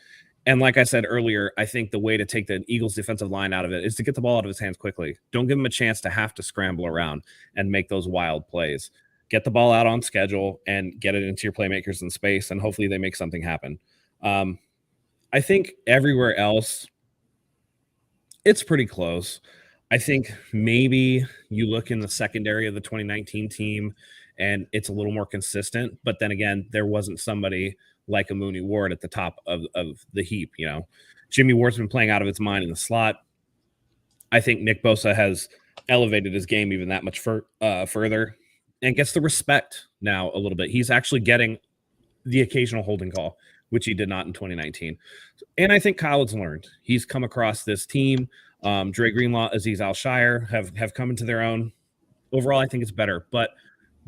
And like I said earlier, I think the way to take the Eagles defensive line out of it is to get the ball out of his hands quickly. Don't give him a chance to have to scramble around and make those wild plays. Get the ball out on schedule and get it into your playmakers in space, and hopefully they make something happen. I think everywhere else, it's pretty close. I think maybe you look in the secondary of the 2019 team and it's a little more consistent. But then again, there wasn't somebody like a Mooney Ward at the top of the heap. Jimmy Ward's been playing out of his mind in the slot. I think Nick Bosa has elevated his game even that much further and gets the respect now a little bit. He's actually getting the occasional holding call, which he did not in 2019. And I think Kyle has learned. He's come across this team. Dre Greenlaw, Azeez Al-Shire have come into their own. Overall, I think it's better. But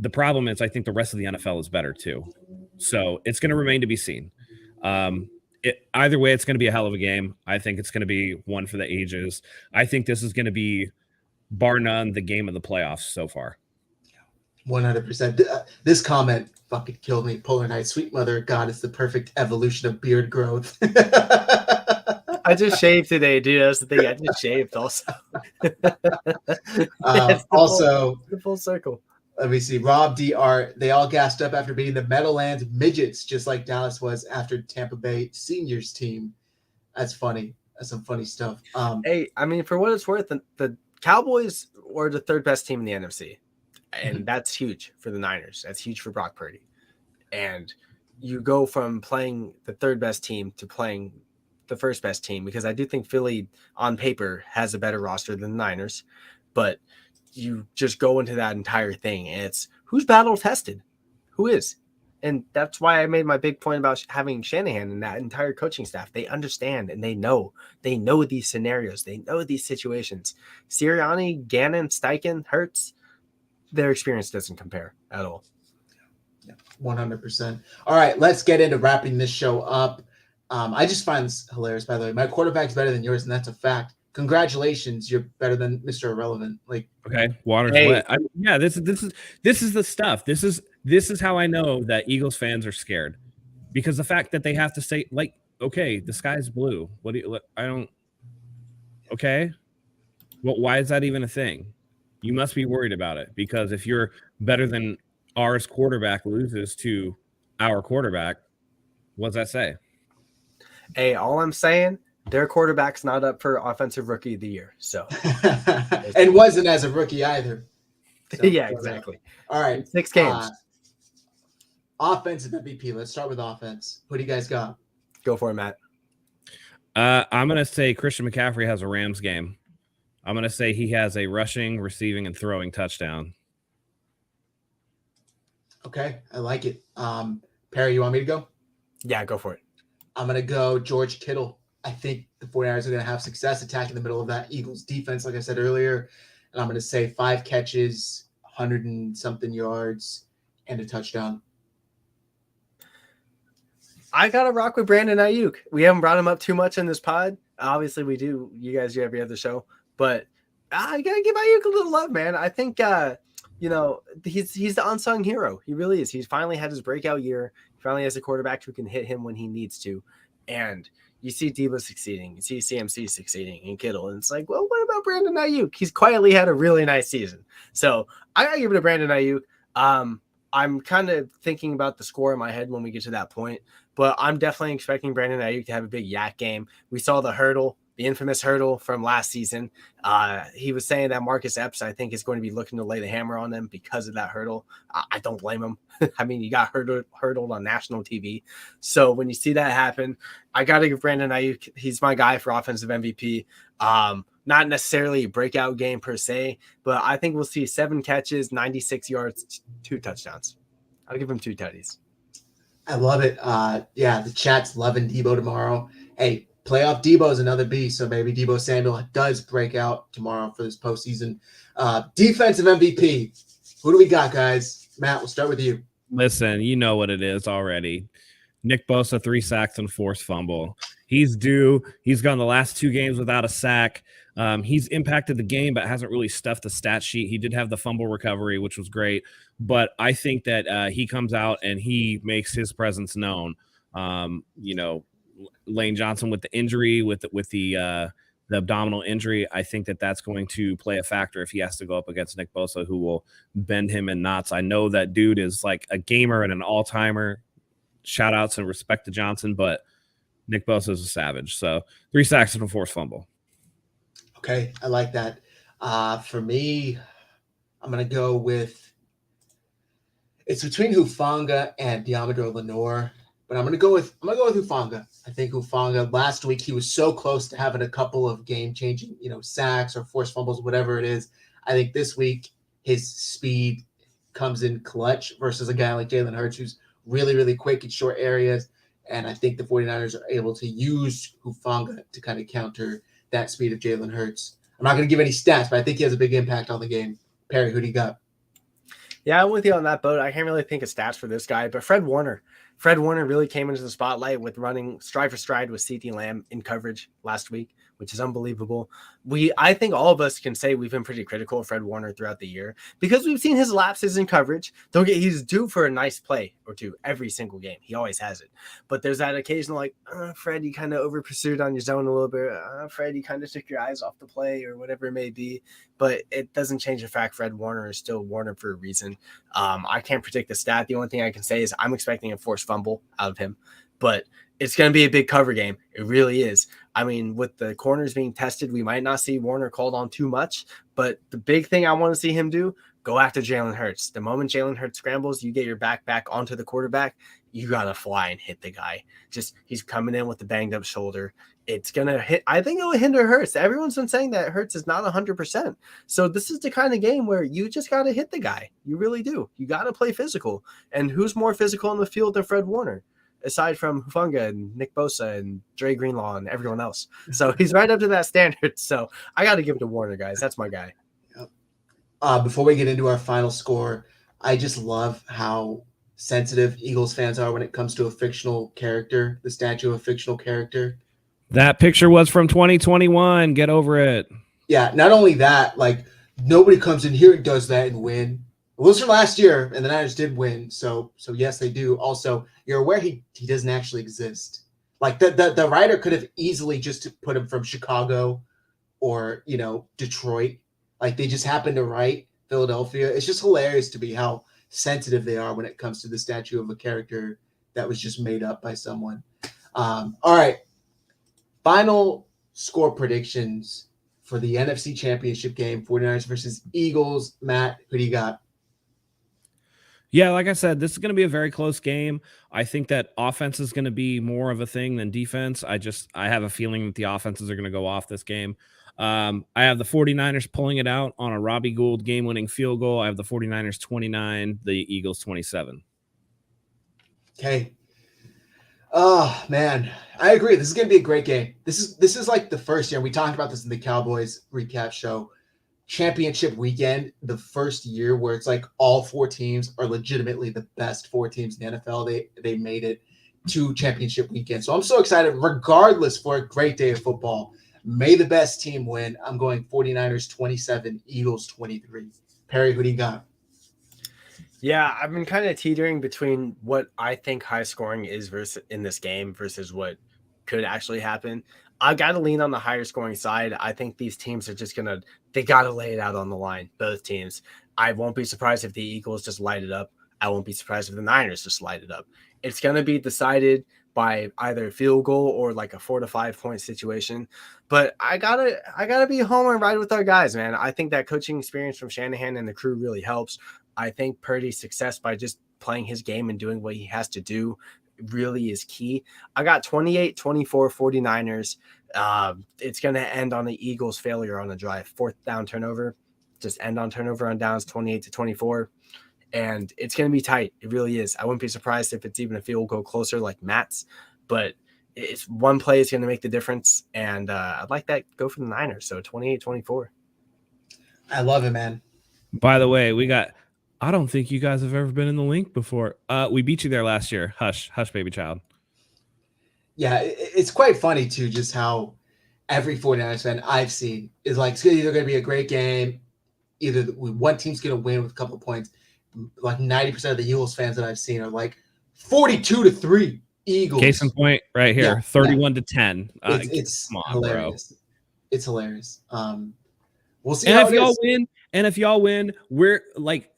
the problem is I think the rest of the NFL is better too. So it's going to remain to be seen. Either way, it's going to be a hell of a game. I think it's going to be one for the ages. I think this is going to be, bar none, the game of the playoffs so far. 100%. This comment fucking killed me. Polar Night, sweet mother, God, it's the perfect evolution of beard growth. I just shaved today, dude. That's the thing. I just shaved also. Also, the full circle. Let me see. Rob DR, they all gassed up after beating the Meadowlands Midgets, just like Dallas was after Tampa Bay Seniors team. That's funny. That's some funny stuff. Hey, I mean, for what it's worth, the Cowboys were the third best team in the NFC. And that's huge for the Niners. That's huge for Brock Purdy. And you go from playing the third best team to playing the first best team, because I do think Philly on paper has a better roster than the Niners, but you just go into that entire thing and it's who's battle tested, who is. And that's why I made my big point about having Shanahan and that entire coaching staff. They understand and they know these scenarios. They know these situations. Sirianni, Gannon, Steichen, Hurts, their experience doesn't compare at all. 100%. All right, let's get into wrapping this show up. I just find this hilarious, by the way. My quarterback's better than yours, and that's a fact. Congratulations, you're better than Mr. Irrelevant. Okay, water's wet. This is the stuff. This is how I know that Eagles fans are scared, because the fact that they have to say, okay, the sky's blue. Okay, well, why is that even a thing? You must be worried about it, because if you're better than ours quarterback loses to our quarterback, what does that say? Hey, all I'm saying, their quarterback's not up for offensive rookie of the year. So and wasn't as a rookie either. So, yeah, exactly. All right. 6 games. Offensive MVP. Let's start with offense. What do you guys got? Go for it, Matt. I'm going to say Christian McCaffrey has a Rams game. I'm going to say he has a rushing, receiving, and throwing touchdown. Okay, I like it. Perry, you want me to go? Yeah, go for it. I'm going to go George Kittle. I think the 49ers are going to have success attacking the middle of that Eagles defense, like I said earlier. And I'm going to say 5 catches, 100 and something yards, and a touchdown. I got to rock with Brandon Ayuk. We haven't brought him up too much in this pod. Obviously, we do. You guys do every other show. But I got to give Ayuk a little love, man. I think, he's the unsung hero. He really is. He's finally had his breakout year. He finally has a quarterback who can hit him when he needs to. And you see Debo succeeding. You see CMC succeeding and Kittle. And it's like, well, what about Brandon Ayuk? He's quietly had a really nice season. So I got to give it to Brandon Ayuk. I'm kind of thinking about the score in my head when we get to that point. But I'm definitely expecting Brandon Ayuk to have a big yak game. We saw the hurdle, the infamous hurdle from last season. He was saying that Marcus Epps, I think, is going to be looking to lay the hammer on them because of that hurdle. I don't blame him. I mean, you got hurdled on national TV. So when you see that happen, I got to give Brandon Ayuk. He's my guy for offensive MVP. Not necessarily a breakout game per se, but I think we'll see 7 catches, 96 yards, 2 touchdowns. I'll give him 2 tutties. I love it. The chat's loving Debo tomorrow. Hey, playoff Debo is another beast, so maybe Debo Samuel does break out tomorrow for this postseason. Defensive MVP. Who do we got, guys? Matt, we'll start with you. Listen, you know what it is already. Nick Bosa, 3 sacks and forced fumble. He's due. He's gone the last 2 games without a sack. He's impacted the game, but hasn't really stuffed the stat sheet. He did have the fumble recovery, which was great. But I think that he comes out and he makes his presence known. Lane Johnson with the injury, with the abdominal injury, I think that that's going to play a factor if he has to go up against Nick Bosa, who will bend him in knots. I know that dude is like a gamer and an all-timer. Shout outs and respect to Johnson, but Nick Bosa is a savage. So 3 sacks and a forced fumble. Okay, I like that. For me, I'm gonna go with it's between Hufanga and Diamador Lenore, but I'm gonna go with Hufanga. I think Hufanga last week he was so close to having a couple of game-changing, sacks or forced fumbles, whatever it is. I think this week his speed comes in clutch versus a guy like Jalen Hurts, who's really, really quick in short areas. And I think the 49ers are able to use Hufanga to kind of counter that speed of Jalen Hurts. I'm not going to give any stats, but I think he has a big impact on the game. Perry, who do you got? Yeah, I'm with you on that boat. I can't really think of stats for this guy, but Fred Warner really came into the spotlight with running stride for stride with CeeDee Lamb in coverage last week, which is unbelievable. I think all of us can say we've been pretty critical of Fred Warner throughout the year because we've seen his lapses in coverage. He's due for a nice play or two every single game. He always has it. But there's that occasional Fred, you kind of over pursued on your zone a little bit. Fred, you kind of took your eyes off the play or whatever it may be. But it doesn't change the fact Fred Warner is still Warner for a reason. I can't predict the stat. The only thing I can say is I'm expecting a forced fumble out of him. But it's going to be a big cover game. It really is. I mean, with the corners being tested, we might not see Warner called on too much. But the big thing I want to see him do, go after Jalen Hurts. The moment Jalen Hurts scrambles, you get your back onto the quarterback, you got to fly and hit the guy. He's coming in with the banged up shoulder. It's going to hit. I think it will hinder Hurts. Everyone's been saying that Hurts is not 100%. So this is the kind of game where you just got to hit the guy. You really do. You got to play physical. And who's more physical on the field than Fred Warner? Aside from Hufanga and Nick Bosa and Dre Greenlaw and everyone else. So he's right up to that standard. So I got to give it to Warner, guys. That's my guy. Yep. Before we get into our final score, I just love how sensitive Eagles fans are when it comes to a fictional character, the statue of a fictional character. That picture was from 2021. Get over it. Yeah, not only that, nobody comes in here and does that and win. It was from last year, and the Niners did win. So yes, they do. Also, you're aware he doesn't actually exist. The writer could have easily just put him from Chicago or Detroit. They just happened to write Philadelphia. It's just hilarious to me how sensitive they are when it comes to the statue of a character that was just made up by someone. All right, final score predictions for the NFC Championship game: 49ers versus Eagles. Matt, who do you got? Yeah, like I said, this is going to be a very close game. I think that offense is going to be more of a thing than defense. I have a feeling that the offenses are going to go off this game. I have the 49ers pulling it out on a Robbie Gould game-winning field goal. I have the 49ers 29, the Eagles 27. Okay. Oh, man. I agree. This is going to be a great game. This is like the first year. We talked about this in the Cowboys recap show. Championship weekend, the first year where it's all 4 teams are legitimately the best 4 teams in the NFL. They made it to championship weekend. So I'm so excited, regardless, for a great day of football. May the best team win. I'm going 49ers 27, Eagles 23. Perry, who do you got? Yeah, I've been kind of teetering between what I think high scoring is in this game versus what could actually happen. I got to lean on the higher scoring side. I think these teams are just they got to lay it out on the line, both teams. I won't be surprised if the Eagles just light it up. I won't be surprised if the Niners just light it up. It's going to be decided by either a field goal or a 4 to 5 point situation. But I gotta be home and ride with our guys, man. I think that coaching experience from Shanahan and the crew really helps. I think Purdy's success by just playing his game and doing what he has to do really is key. I got 28-24 49ers. It's going to end on the Eagles' failure on a drive. 4th down turnover. Just end on turnover on downs, 28-24. And it's going to be tight. It really is. I wouldn't be surprised if it's even a field goal closer like Matt's. But it's one play is going to make the difference. And I'd like that go for the Niners. So 28-24. I love it, man. By the way, I don't think you guys have ever been in the link before. We beat you there last year. Hush, baby child. Yeah, it's quite funny too, just how every 49ers fan I've seen is like, it's either going to be a great game, either one team's going to win with a couple of points. Like 90% of the Eagles fans that I've seen are like 42-3 Eagles. Case in point, right here, 31-10. It's come on, hilarious. bro. It's hilarious. We'll see. And if y'all win, we're like,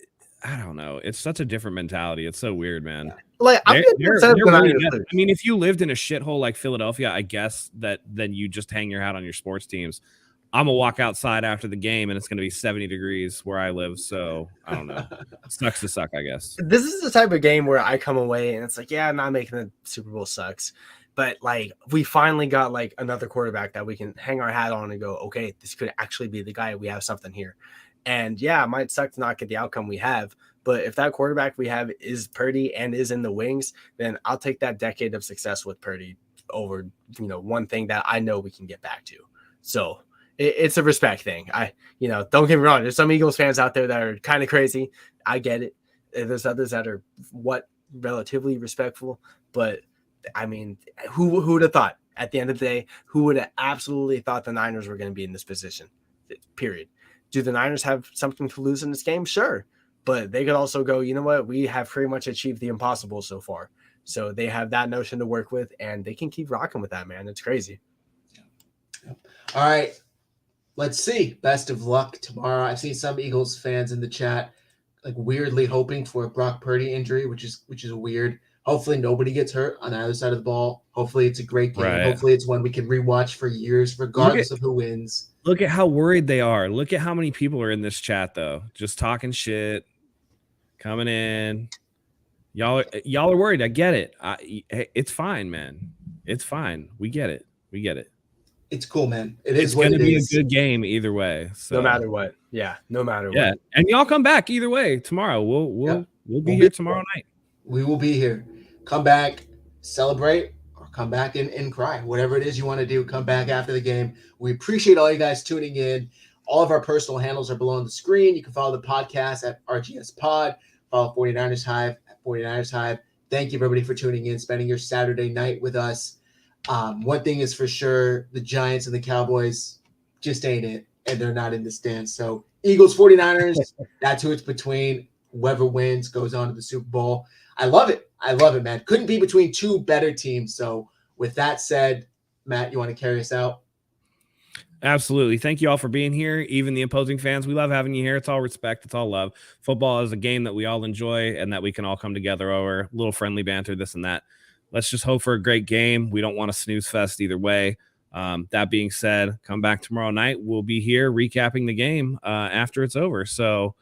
I don't know. It's such a different mentality. It's so weird, man. Yeah. Like they're really good. I mean, if you lived in a shithole like Philadelphia, I guess that then you just hang your hat on your sports teams. I'm gonna walk outside after the game and it's gonna be 70 degrees where I live. So I don't know. It sucks to suck, I guess. This is the type of game where I come away and it's like, yeah, not making the Super Bowl sucks. But like we finally got like another quarterback that we can hang our hat on and go, okay, this could actually be the guy. We have something here. And yeah, it might suck to not get the outcome we have. But if that quarterback we have is Purdy and is in the wings, then I'll take that decade of success with Purdy over, one thing that I know we can get back to. So it's a respect thing. Don't get me wrong. There's some Eagles fans out there that are kind of crazy. I get it. There's others that are relatively respectful. But I mean, who would have thought at the end of the day, who would have absolutely thought the Niners were going to be in this position? Period. Do the Niners have something to lose in this game? Sure. But they could also go, you know what? We have pretty much achieved the impossible so far. So they have that notion to work with and they can keep rocking with that, man. It's crazy. All right. Let's see. Best of luck tomorrow. I've seen some Eagles fans in the chat like weirdly hoping for a Brock Purdy injury, which is weird. Hopefully nobody gets hurt on either side of the ball. Hopefully it's a great game. Right. Hopefully it's one we can rewatch for years, regardless of who wins. Look at how worried they are. Look at how many people are in this chat, though. Just talking shit, coming in. Y'all are worried. I get it. It's fine, man. It's fine. We get it. It's cool, man. It's going to be a good game either way. So. No matter what. Yeah, no matter what. And y'all come back either way tomorrow. We'll be here tomorrow night. We will be here. Come back, celebrate, or come back and cry. Whatever it is you want to do, come back after the game. We appreciate all you guys tuning in. All of our personal handles are below on the screen. You can follow the podcast at RGS Pod. Follow 49ers Hive at 49ers Hive. Thank you, everybody, for tuning in, spending your Saturday night with us. One thing is for sure, the Giants and the Cowboys just ain't it, and they're not in the stands. So Eagles, 49ers, that's who it's between. Whoever wins goes on to the Super Bowl. I love it, man. Couldn't be between two better teams. So with that said, Matt, you want to carry us out? Absolutely. Thank you all for being here. Even the opposing fans, we love having you here. It's all respect. It's all love. Football is a game that we all enjoy and that we can all come together over. A little friendly banter, this and that. Let's just hope for a great game. We don't want a snooze fest either way. That being said, come back tomorrow night. We'll be here recapping the game after it's over. So,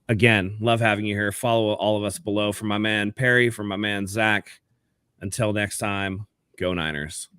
again, love having you here. Follow all of us below. From my man Perry, from my man Zach. Until next time, go Niners.